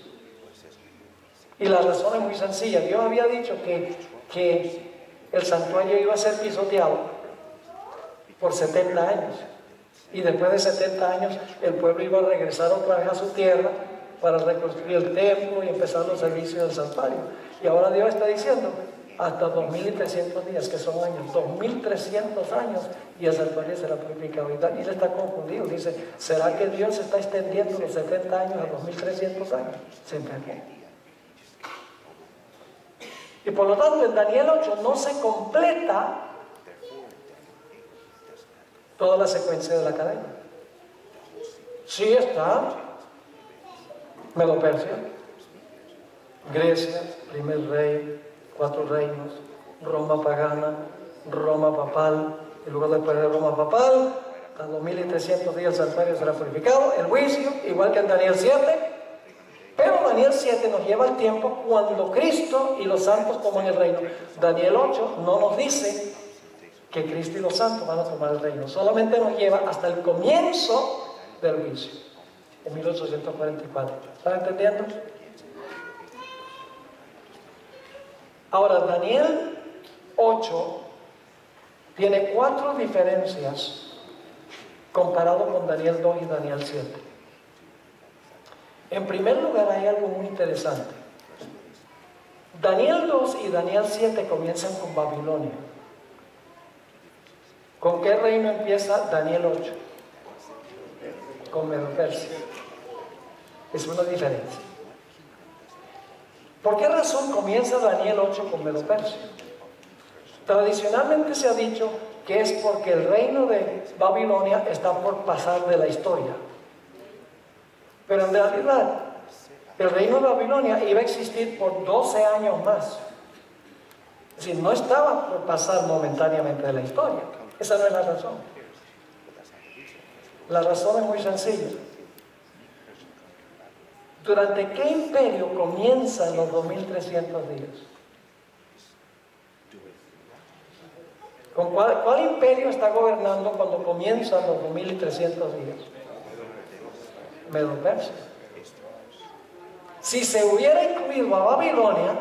Speaker 1: Y la razón es muy sencilla. Dios había dicho que el santuario iba a ser pisoteado por 70 años. Y después de 70 años el pueblo iba a regresar otra vez a su tierra para reconstruir el templo y empezar los servicios del santuario. Y ahora Dios está diciendo hasta 2300 días, que son años, 2300 años, y el santuario será purificado. Y Daniel está confundido, dice, ¿será que Dios está extendiendo los 70 años a 2300 años? Se entendió. Y por lo tanto en Daniel 8 no se completa toda la secuencia de la cadena. Sí está Medo-Persia, Grecia, primer rey, 4 reinos, Roma pagana, Roma papal, y luego después de Roma papal, a 2300 días el santuario será purificado, el juicio, igual que en Daniel 7, pero Daniel 7 nos lleva al tiempo cuando Cristo y los santos toman el reino. Daniel 8 no nos dice que Cristo y los santos van a tomar el reino, solamente nos lleva hasta el comienzo del juicio, en 1844. ¿Están entendiendo? Ahora, Daniel 8 tiene 4 diferencias comparado con Daniel 2 y Daniel 7. En primer lugar, hay algo muy interesante. Daniel 2 y Daniel 7 comienzan con Babilonia. ¿Con qué reino empieza Daniel 8? Con Medo-Persia. Es una diferencia. ¿Por qué razón comienza Daniel 8 con Medo-Persia? Tradicionalmente se ha dicho que es porque el reino de Babilonia está por pasar de la historia. Pero en realidad, el reino de Babilonia iba a existir por 12 años más. Es decir, no estaba por pasar momentáneamente de la historia. Esa no es la razón. La razón es muy sencilla. ¿Durante qué imperio comienzan los 2300 días? ¿Con cuál imperio está gobernando cuando comienzan los 2300 días? Medo-Persia. Si se hubiera incluido a Babilonia,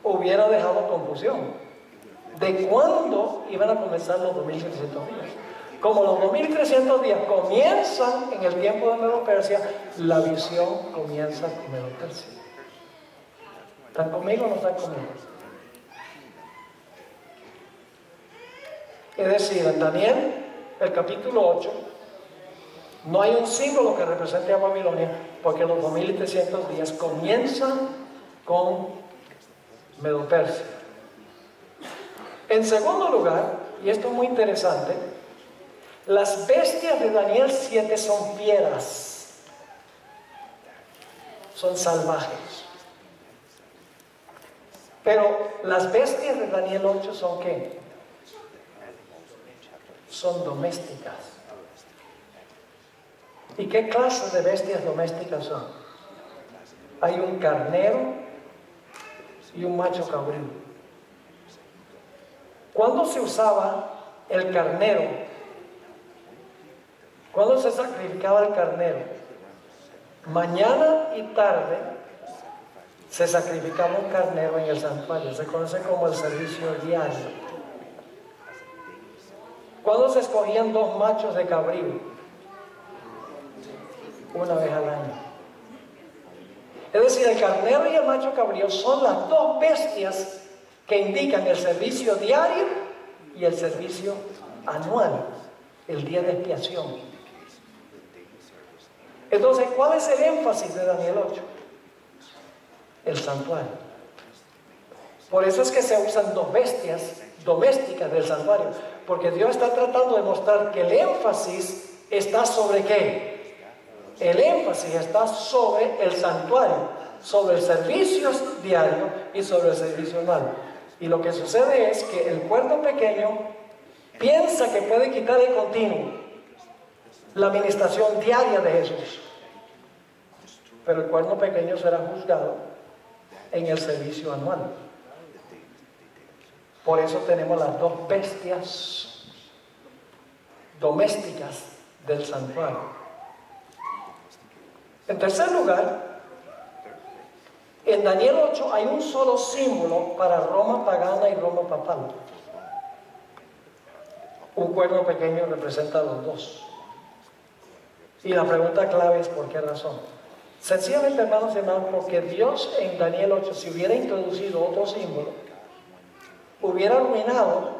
Speaker 1: hubiera dejado confusión de cuándo iban a comenzar los 2300 días. Como los 2300 días comienzan en el tiempo de Medo-Persia, la visión comienza con Medo-Persia. ¿Están conmigo o no están conmigo? Es decir, en Daniel, el capítulo 8, no hay un símbolo que represente a Babilonia, porque los 2300 días comienzan con Medo-Persia. En segundo lugar, y esto es muy interesante, las bestias de Daniel 7 son fieras, son salvajes. Pero las bestias de Daniel 8 son ¿qué? Son domésticas. ¿Y qué clase de bestias domésticas son? Hay un carnero y un macho cabrío. ¿Cuándo se usaba el carnero? ¿Cuándo se sacrificaba el carnero? Mañana y tarde se sacrificaba un carnero en el santuario. Se conoce como el servicio diario. ¿Cuándo se escogían 2 machos de cabrío? Una vez al año. Es decir, el carnero y el macho cabrío son las 2 bestias que indican el servicio diario y el servicio anual, el día de expiación. Entonces, ¿cuál es el énfasis de Daniel 8? El santuario. Por eso es que se usan 2 bestias domésticas del santuario, porque Dios está tratando de mostrar que el énfasis está sobre ¿qué? El énfasis está sobre el santuario, sobre el servicio diario y sobre el servicio anual. Y lo que sucede es que el cuerno pequeño piensa que puede quitar de continuo la administración diaria de Jesús. Pero el cuerno pequeño será juzgado en el servicio anual. Por eso tenemos las 2 bestias domésticas del santuario. En tercer lugar, en Daniel 8 hay un solo símbolo para Roma pagana y Roma papal. Un cuerno pequeño representa a los 2. Y la pregunta clave es ¿por qué razón? Sencillamente, hermanos y hermanas, porque Dios en Daniel 8, si hubiera introducido otro símbolo, hubiera arruinado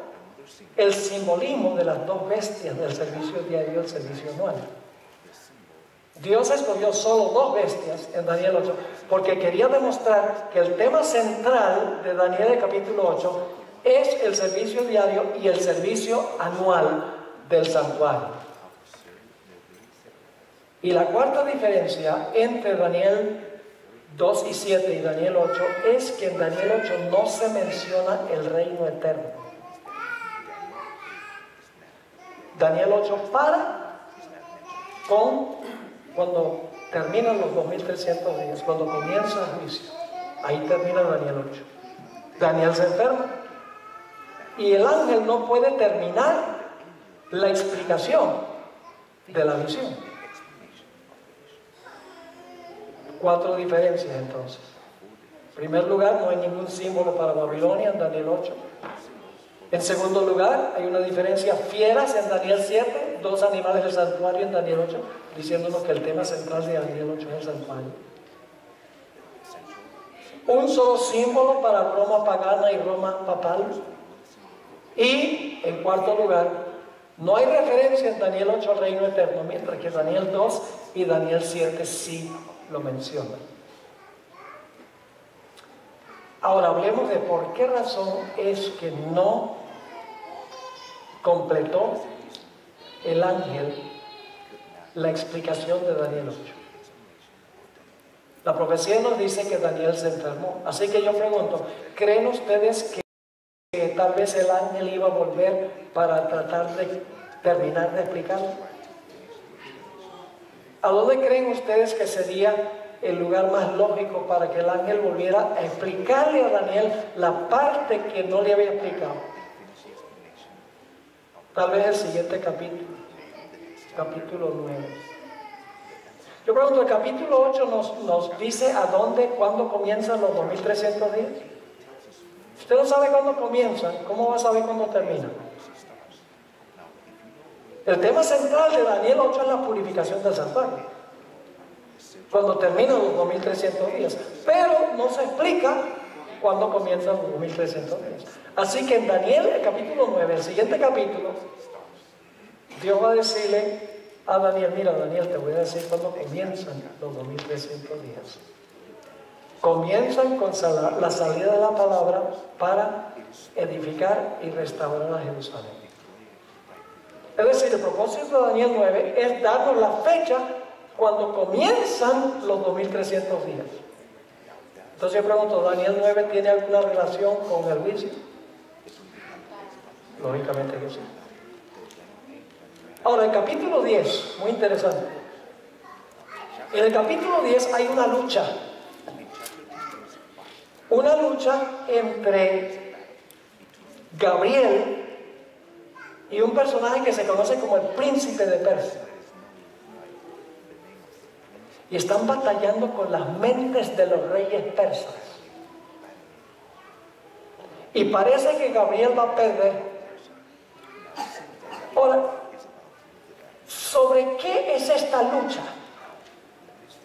Speaker 1: el simbolismo de las 2 bestias del servicio diario y el servicio anual. Dios escogió solo 2 bestias en Daniel 8 porque quería demostrar que el tema central de Daniel el capítulo 8 es el servicio diario y el servicio anual del santuario. Y la cuarta diferencia entre Daniel 2 y 7 y Daniel 8 es que en Daniel 8 no se menciona el reino eterno. Daniel 8 para con cuando terminan los 2300 días, cuando comienza el juicio. Ahí termina Daniel 8. Daniel se enferma y el ángel no puede terminar la explicación de la visión. 4 diferencias entonces. En primer lugar, no hay ningún símbolo para Babilonia en Daniel 8. En segundo lugar, hay una diferencia: fieras en Daniel 7, 2 animales del santuario en Daniel 8, diciéndonos que el tema central de Daniel 8 es el santuario. Un solo símbolo para Roma pagana y Roma papal. Y en cuarto lugar, no hay referencia en Daniel 8 al reino eterno, mientras que Daniel 2 y Daniel 7 sí lo mencionan. Ahora hablemos de por qué razón es que no completó el ángel la explicación de Daniel 8. La profecía nos dice que Daniel se enfermó. Así que yo pregunto, ¿creen ustedes que tal vez el ángel iba a volver para tratar de terminar de explicarlo? ¿A dónde creen ustedes que sería el lugar más lógico para que el ángel volviera a explicarle a Daniel la parte que no le había explicado? Tal vez el siguiente capítulo, capítulo 9. Yo pregunto, el capítulo 8 nos dice a dónde, cuándo comienzan los 2300 días. Usted no sabe cuándo comienzan, ¿cómo va a saber cuándo terminan? El tema central de Daniel 8 es la purificación del santuario, cuando terminan los 2300 días, pero no se explica cuándo comienzan los 2300 días. Así que en Daniel, el capítulo 9, el siguiente capítulo, Dios va a decirle a Daniel: mira, Daniel, te voy a decir cuándo comienzan los 2300 días. Comienzan con la salida de la palabra para edificar y restaurar a Jerusalén. Es decir, el propósito de Daniel 9 es darnos la fecha cuando comienzan los 2300 días. Entonces yo pregunto, ¿Daniel 9 tiene alguna relación con el juicio? Lógicamente que sí. Ahora, el capítulo 10, muy interesante. En el capítulo 10 hay una lucha. Una lucha entre Gabriel y un personaje que se conoce como el príncipe de Persia. Y están batallando con las mentes de los reyes persas. Y parece que Gabriel va a perder. Ahora, ¿sobre qué es esta lucha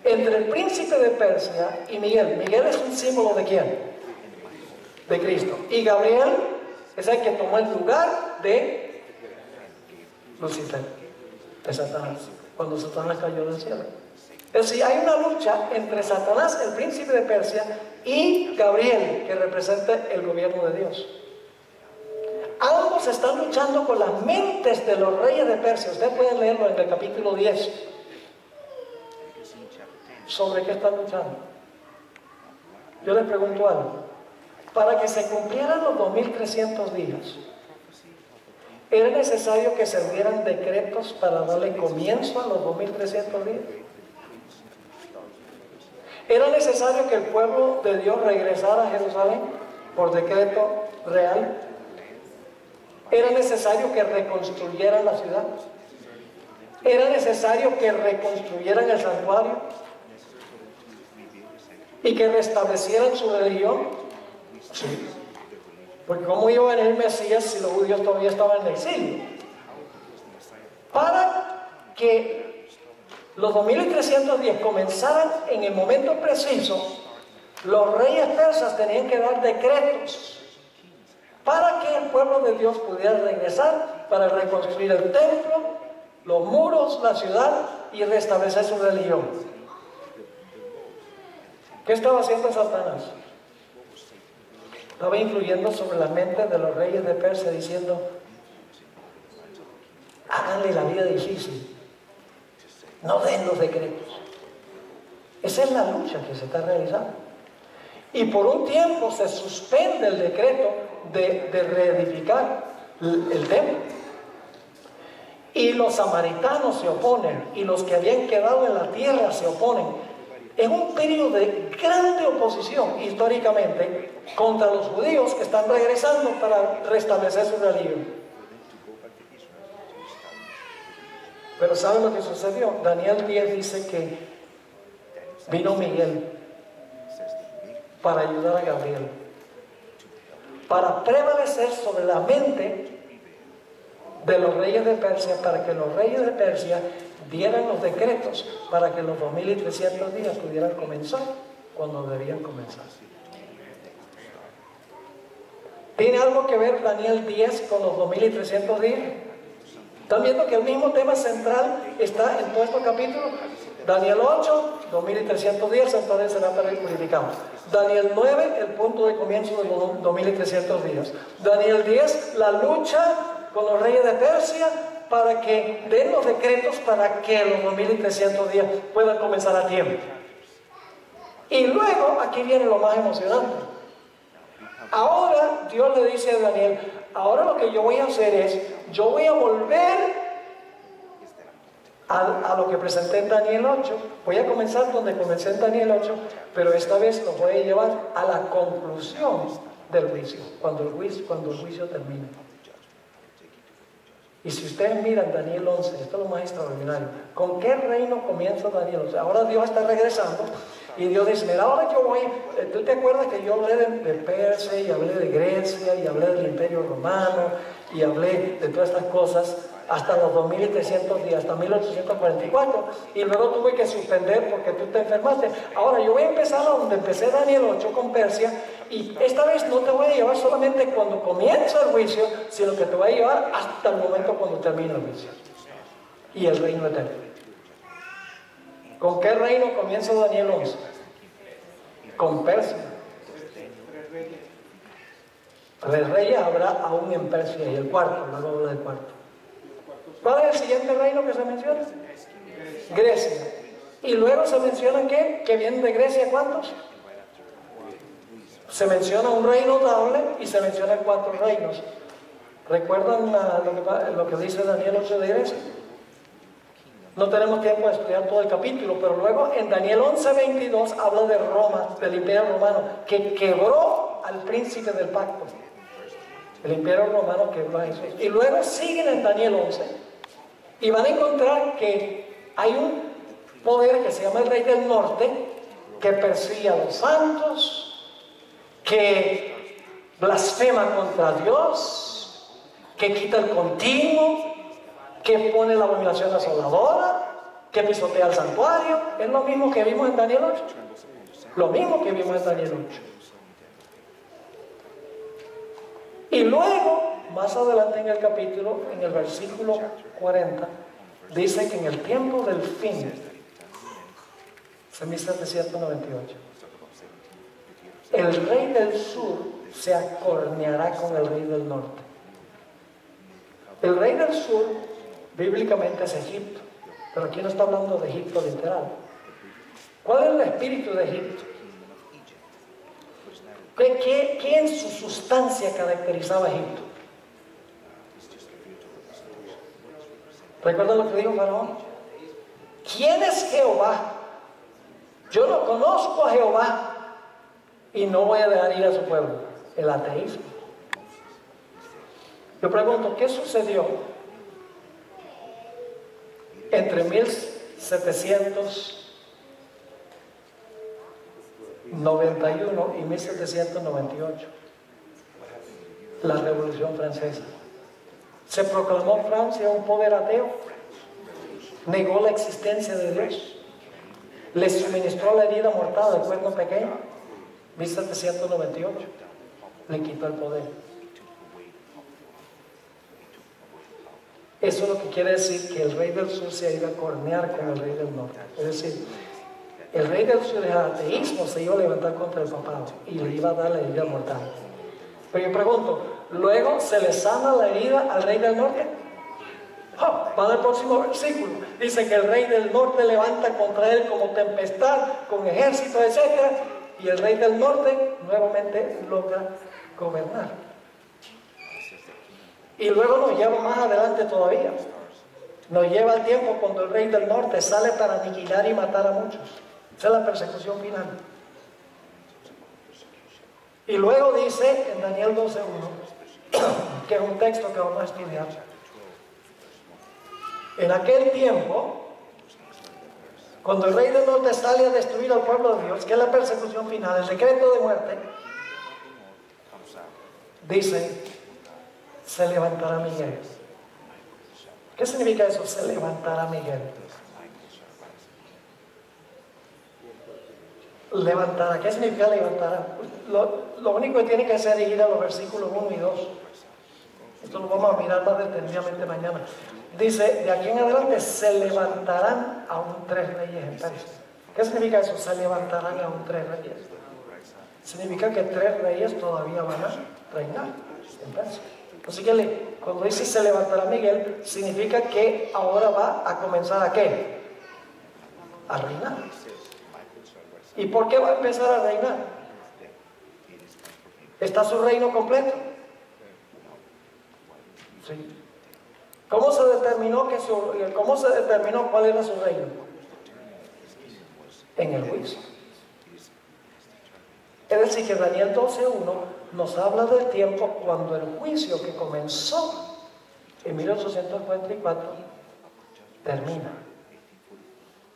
Speaker 1: entre el príncipe de Persia y Miguel? Miguel es un símbolo ¿de quién? De Cristo. Y Gabriel es el que tomó el lugar de Lucifer, de Satanás, cuando Satanás cayó del cielo. Es decir, hay una lucha entre Satanás, el príncipe de Persia, y Gabriel, que representa el gobierno de Dios. Ambos están luchando con las mentes de los reyes de Persia. Ustedes pueden leerlo en el capítulo 10. ¿Sobre qué están luchando? Yo les pregunto algo. Para que se cumplieran los 2300 días, ¿era necesario que se dieran decretos para darle comienzo a los 2300 días? ¿Era necesario que el pueblo de Dios regresara a Jerusalén por decreto real? ¿Era necesario que reconstruyeran la ciudad? ¿Era necesario que reconstruyeran el santuario? ¿Y que restablecieran su religión? Sí. Porque ¿cómo iba a venir el Mesías si los judíos todavía estaban en el exilio? Para que los 2310 comenzaran en el momento preciso, los reyes persas tenían que dar decretos para que el pueblo de Dios pudiera regresar para reconstruir el templo, los muros, la ciudad y restablecer su religión. ¿Qué estaba haciendo Satanás? Estaba influyendo sobre la mente de los reyes de Persia, diciendo: háganle la vida difícil, no den los decretos. Esa es la lucha que se está realizando. Y por un tiempo se suspende el decreto de reedificar el templo. Y los samaritanos se oponen, y los que habían quedado en la tierra se oponen. Es un periodo de grande oposición históricamente contra los judíos que están regresando para restablecer su religión. Pero ¿saben lo que sucedió? Daniel 10 dice que vino Miguel para ayudar a Gabriel, para prevalecer sobre la mente de los reyes de Persia, para que los reyes de Persia dieran los decretos para que los 2300 días pudieran comenzar cuando debían comenzar. ¿Tiene algo que ver Daniel 10 con los 2300 días? ¿Están viendo que el mismo tema central está en todos estos capítulos? Daniel 8, 2300 días, entonces será purificado. Daniel 9, el punto de comienzo de los 2300 días. Daniel 10, la lucha con los reyes de Persia para que den los decretos para que los 2300 días puedan comenzar a tiempo. Y luego, aquí viene lo más emocionante. Ahora Dios le dice a Daniel, ahora lo que yo voy a hacer es, yo voy a volver a lo que presenté en Daniel 8. Voy a comenzar donde comencé en Daniel 8, pero esta vez lo voy a llevar a la conclusión del juicio, cuando el juicio termine. Y si ustedes miran Daniel 11, esto es lo más extraordinario. ¿Con qué reino comienza Daniel 11? Ahora Dios está regresando y Dios dice, mira, ahora yo voy, ¿tú te acuerdas que yo hablé de Persia y hablé de Grecia y hablé del Imperio Romano y hablé de todas estas cosas hasta los 2300 días, hasta 1844, y luego tuve que suspender porque tú te enfermaste? Ahora yo voy a empezar a donde empecé Daniel 8 con Persia, y esta vez no te voy a llevar solamente cuando comienza el juicio, sino que te voy a llevar hasta el momento cuando termina el juicio y el reino eterno. ¿Con qué reino comienza Daniel 11? Con Persia. 3 reyes habrá aún en Persia, y el cuarto, luego habla del cuarto. ¿Cuál es el siguiente reino que se menciona? Grecia. Y luego se menciona que vienen de Grecia, ¿cuántos? Se menciona un reino notable y se mencionan 4 reinos. ¿Recuerdan lo que dice Daniel 8 de Grecia? No tenemos tiempo de estudiar todo el capítulo, pero luego en Daniel 11:22 habla de Roma, del Imperio Romano, que quebró al príncipe del pacto. El Imperio Romano quebró a Jesús. Y luego siguen en Daniel 11 y van a encontrar que hay un poder que se llama el Rey del Norte, que persigue a los santos, que blasfema contra Dios, que quita el continuo, que pone la abominación asoladora, que pisotea el santuario. Es lo mismo que vimos en Daniel 8. Lo mismo que vimos en Daniel 8. Y luego, más adelante en el capítulo, en el versículo 40, dice que en el tiempo del fin, en 1798, el rey del sur se acorneará con el rey del norte. El rey del sur, bíblicamente, es Egipto, pero aquí no está hablando de Egipto literal. ¿Cuál es el espíritu de Egipto? ¿Qué en su sustancia caracterizaba a Egipto? ¿Recuerdan lo que dijo Faraón? ¿Quién es Jehová? Yo no conozco a Jehová y no voy a dejar ir a su pueblo. El ateísmo. Yo pregunto, ¿qué sucedió entre 1791 y 1798? La Revolución Francesa. Se proclamó Francia un poder ateo, negó la existencia de Dios, le suministró la herida mortal del cuerno pequeño. 1798 le quitó el poder. Eso es lo que quiere decir que el rey del sur se iba a cornear con el rey del norte. Es decir, el rey del sur, el ateísmo, se iba a levantar contra el papado y le iba a dar la herida mortal. Pero yo pregunto, ¿luego se le sana la herida al rey del norte? ¡Oh! Va al próximo versículo. Dice que el rey del norte levanta contra él como tempestad, con ejército, etc. Y el rey del norte nuevamente logra gobernar. Y luego nos lleva más adelante todavía. Nos lleva al tiempo cuando el rey del norte sale para aniquilar y matar a muchos. Esa es la persecución final. Y luego dice en Daniel 12:1, que es un texto que vamos a estudiar. En aquel tiempo, cuando el rey del norte sale a destruir al pueblo de Dios, que es la persecución final, el decreto de muerte, dice, se levantará Miguel. ¿Qué significa eso? Se levantará Miguel. Levantará. ¿Qué significa levantará? Lo único que tiene que hacer es ir a los versículos 1 y 2. Esto lo vamos a mirar más detenidamente mañana. Dice, de aquí en adelante se levantarán aún 3 reyes en Persia. ¿Qué significa eso? Se levantarán aún 3 reyes. Significa que 3 reyes todavía van a reinar en Persia. Así que cuando dice se levantará Miguel, significa que ahora va a comenzar ¿a qué? A reinar. ¿Y por qué va a empezar a reinar? ¿Está su reino completo? Sí. ¿Cómo se determinó cuál era su reino? En el juicio. Es decir, que Daniel 12:1 nos habla del tiempo cuando el juicio que comenzó en 1844 termina.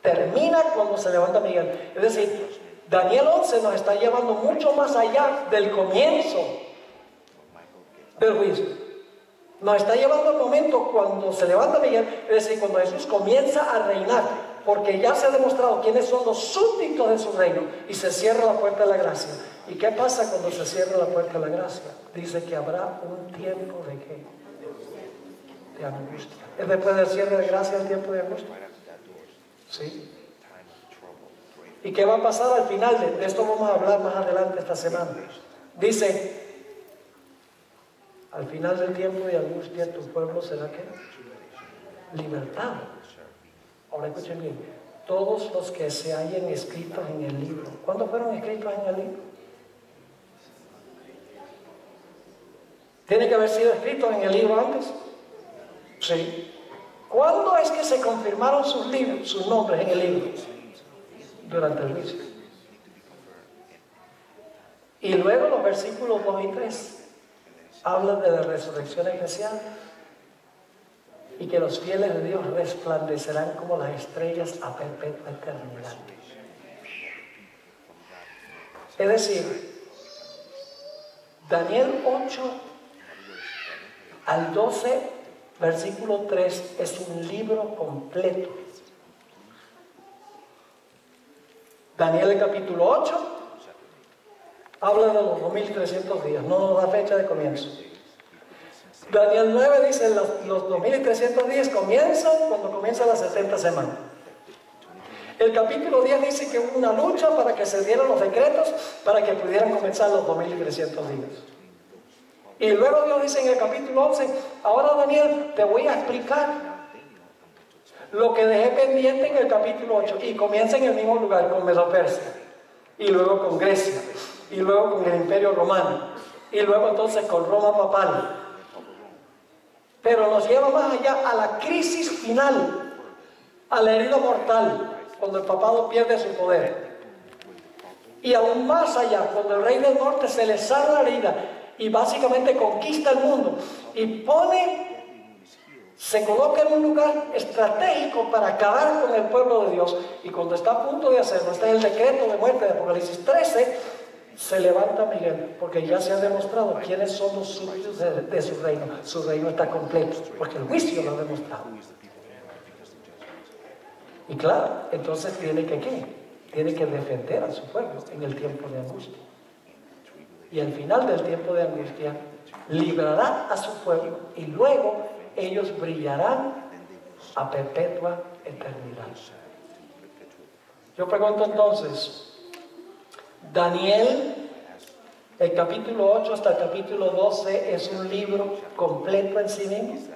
Speaker 1: Termina cuando se levanta Miguel. Es decir, Daniel 11 nos está llevando mucho más allá del comienzo del juicio. Nos está llevando al momento cuando se levanta Miguel, es decir, cuando Jesús comienza a reinar, porque ya se ha demostrado quiénes son los súbditos de su reino y se cierra la puerta de la gracia. ¿Y qué pasa cuando se cierra la puerta de la gracia? Dice que habrá un tiempo de ¿qué? De angustia. ¿Es después del cierre de gracia el tiempo de angustia? Sí. ¿Y qué va a pasar al final? De esto vamos a hablar más adelante esta semana. Dice, al final del tiempo de angustia tu pueblo será ¿qué? Libertado. Ahora escuchen bien, todos los que se hayan escritos en el libro. ¿Cuándo fueron escritos en el libro? ¿Tiene que haber sido escritos en el libro antes? Sí. ¿Cuándo es que se confirmaron sus libros, sus nombres en el libro? Durante el juicio. Y luego los versículos 2 y 3 hablan de la resurrección especial y que los fieles de Dios resplandecerán como las estrellas a perpetua eternidad. Es decir, Daniel 8 al 12, versículo 3, es un libro completo. Daniel el capítulo 8 habla de los 2300 días, no nos da fecha de comienzo. Daniel 9 dice los 2300 días comienzan cuando comienzan las 70 semanas. El capítulo 10 dice que hubo una lucha para que se dieran los decretos para que pudieran comenzar los 2300 días. Y luego Dios dice en el capítulo 11, ahora Daniel te voy a explicar lo que dejé pendiente en el capítulo 8 y comienza en el mismo lugar con Medo-Persia y luego con Grecia y luego con el Imperio Romano y luego entonces con Roma papal. Pero nos lleva más allá a la crisis final, a la herida mortal, cuando el papado pierde su poder. Y aún más allá, cuando el rey del norte se le sana la herida y básicamente conquista el mundo y se coloca en un lugar estratégico para acabar con el pueblo de Dios. Y cuando está a punto de hacerlo, está en el decreto de muerte de Apocalipsis 13, se levanta Miguel, porque ya se ha demostrado quiénes son los súbditos de su reino. Su reino está completo, porque el juicio lo ha demostrado. Y claro, entonces tiene que ¿qué? Tiene que defender a su pueblo en el tiempo de angustia. Y al final del tiempo de angustia, librará a su pueblo y luego ellos brillarán a perpetua eternidad. Yo pregunto entonces, Daniel, el capítulo 8 hasta el capítulo 12 es un libro completo en sí mismo.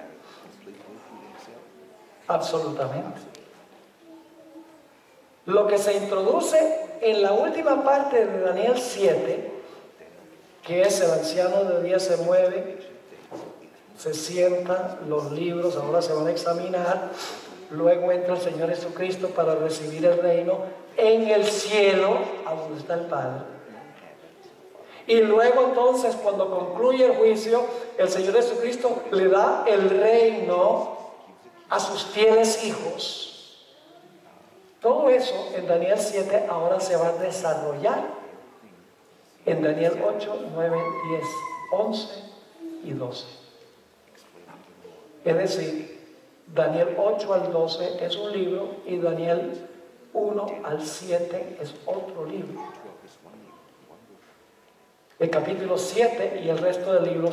Speaker 1: Absolutamente. Lo que se introduce en la última parte de Daniel 7, que es el anciano de día se mueve, se sienta, los libros ahora se van a examinar, luego entra el Señor Jesucristo para recibir el reino en el cielo, a donde está el Padre. Y luego entonces, cuando concluye el juicio, el Señor Jesucristo le da el reino a sus fieles hijos. Todo eso en Daniel 7 ahora se va a desarrollar en Daniel 8, 9, 10, 11 y 12. Es decir, Daniel 8 al 12 es un libro y Daniel 1 al 7 es otro libro. El capítulo 7 y el resto del libro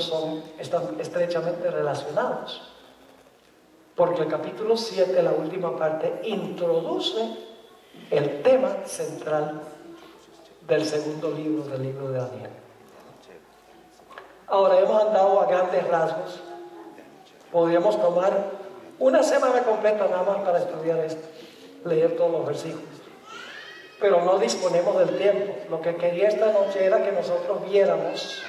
Speaker 1: están estrechamente relacionados. Porque el capítulo 7, la última parte, introduce el tema central del segundo libro, del libro de Daniel. Ahora hemos andado a grandes rasgos. Podríamos tomar una semana completa nada más para estudiar esto, leer todos los versículos. Pero no disponemos del tiempo. Lo que quería esta noche era que nosotros viéramos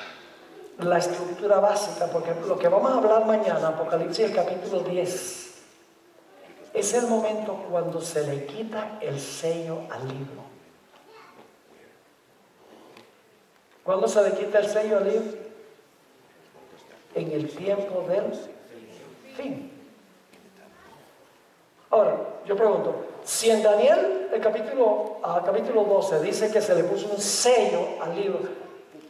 Speaker 1: la estructura básica, porque lo que vamos a hablar mañana, Apocalipsis, el capítulo 10, es el momento cuando se le quita el sello al libro. ¿Cuándo se le quita el sello al libro? En el tiempo del fin. Ahora, yo pregunto, si en Daniel, el capítulo 12, dice que se le puso un sello al libro,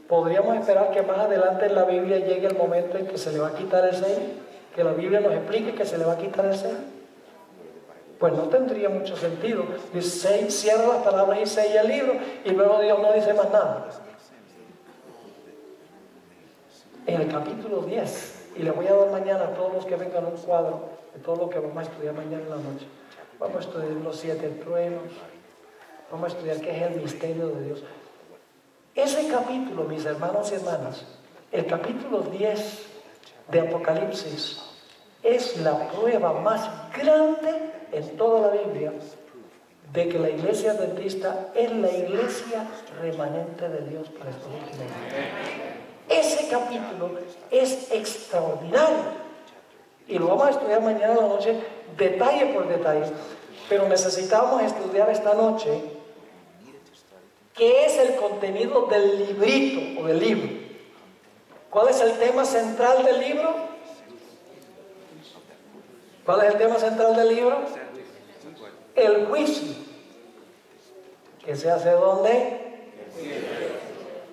Speaker 1: ¿podríamos esperar que más adelante en la Biblia llegue el momento en que se le va a quitar el sello? ¿Que la Biblia nos explique que se le va a quitar el sello? Pues no tendría mucho sentido. Dice, cierra las palabras y sella el libro, y luego Dios no dice más nada. En el capítulo 10, y le voy a dar mañana a todos los que vengan un cuadro de todo lo que vamos a estudiar mañana en la noche. Vamos a estudiar los 7 truenos, vamos a estudiar qué es el misterio de Dios. Ese capítulo, mis hermanos y hermanas, el capítulo 10 de Apocalipsis, es la prueba más grande en toda la Biblia de que la iglesia adventista es la iglesia remanente de Dios para estos últimos días. Ese capítulo es extraordinario y lo vamos a estudiar mañana en la noche, detalle por detalle, pero necesitamos estudiar esta noche qué es el contenido del librito o del libro. ¿Cuál es el tema central del libro? ¿Cuál es el tema central del libro? El juicio. ¿Que se hace dónde?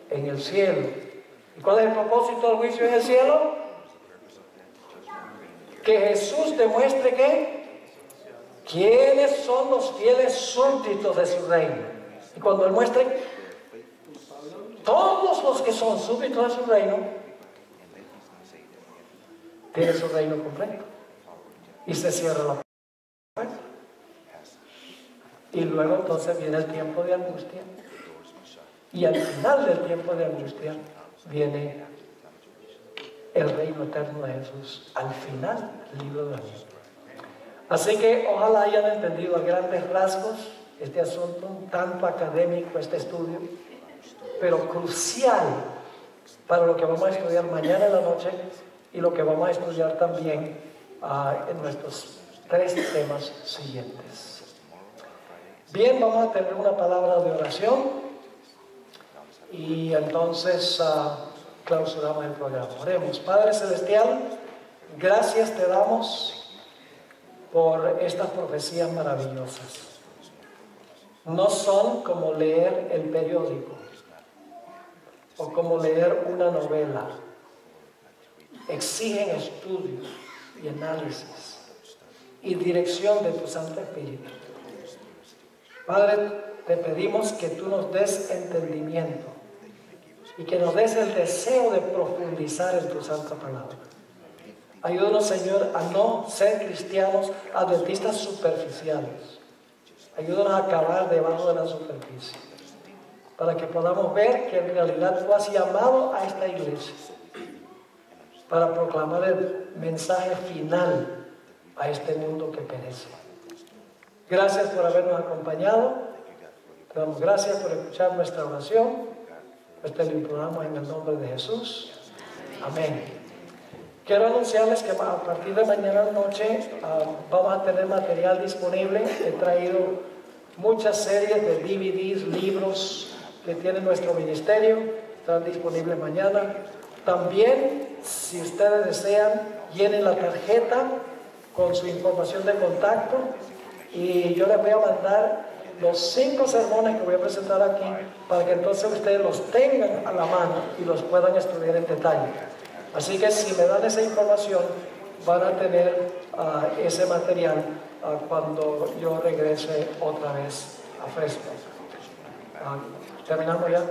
Speaker 1: En el cielo. ¿Y cuál es el propósito del juicio en el cielo? Que Jesús demuestre quiénes son los fieles súbditos de su reino. Y cuando Él muestre todos los que son súbditos de su reino, tiene su reino completo. Y se cierra la puerta. Y luego entonces viene el tiempo de angustia. Y al final del tiempo de angustia viene el reino eterno de Jesús. Al final del libro de Daniel. Así que ojalá hayan entendido a grandes rasgos este asunto, un tanto académico este estudio, pero crucial para lo que vamos a estudiar mañana en la noche y lo que vamos a estudiar también en nuestros 3 temas siguientes. Bien, vamos a tener una palabra de oración y entonces clausuramos el programa. Oremos. Padre Celestial, gracias te damos por estas profecías maravillosas. No son como leer el periódico o como leer una novela. Exigen estudios y análisis y dirección de tu Santo Espíritu. Padre, te pedimos que tú nos des entendimiento y que nos des el deseo de profundizar en tu santa palabra. Ayúdanos, Señor, a no ser cristianos adventistas superficiales. Ayúdanos a acabar debajo de la superficie, para que podamos ver que en realidad tú has llamado a esta iglesia para proclamar el mensaje final a este mundo que perece. Gracias por habernos acompañado. Te damos gracias por escuchar nuestra oración. Te lo imploramos en el nombre de Jesús. Amén. Quiero anunciarles que a partir de mañana noche vamos a tener material disponible. He traído muchas series de DVDs, libros que tiene nuestro ministerio. Están disponibles mañana. También, si ustedes desean, llenen la tarjeta con su información de contacto y yo les voy a mandar los 5 sermones que voy a presentar aquí para que entonces ustedes los tengan a la mano y los puedan estudiar en detalle. Así que si me dan esa información, van a tener ese material cuando yo regrese otra vez a Fresno. ¿Terminamos ya?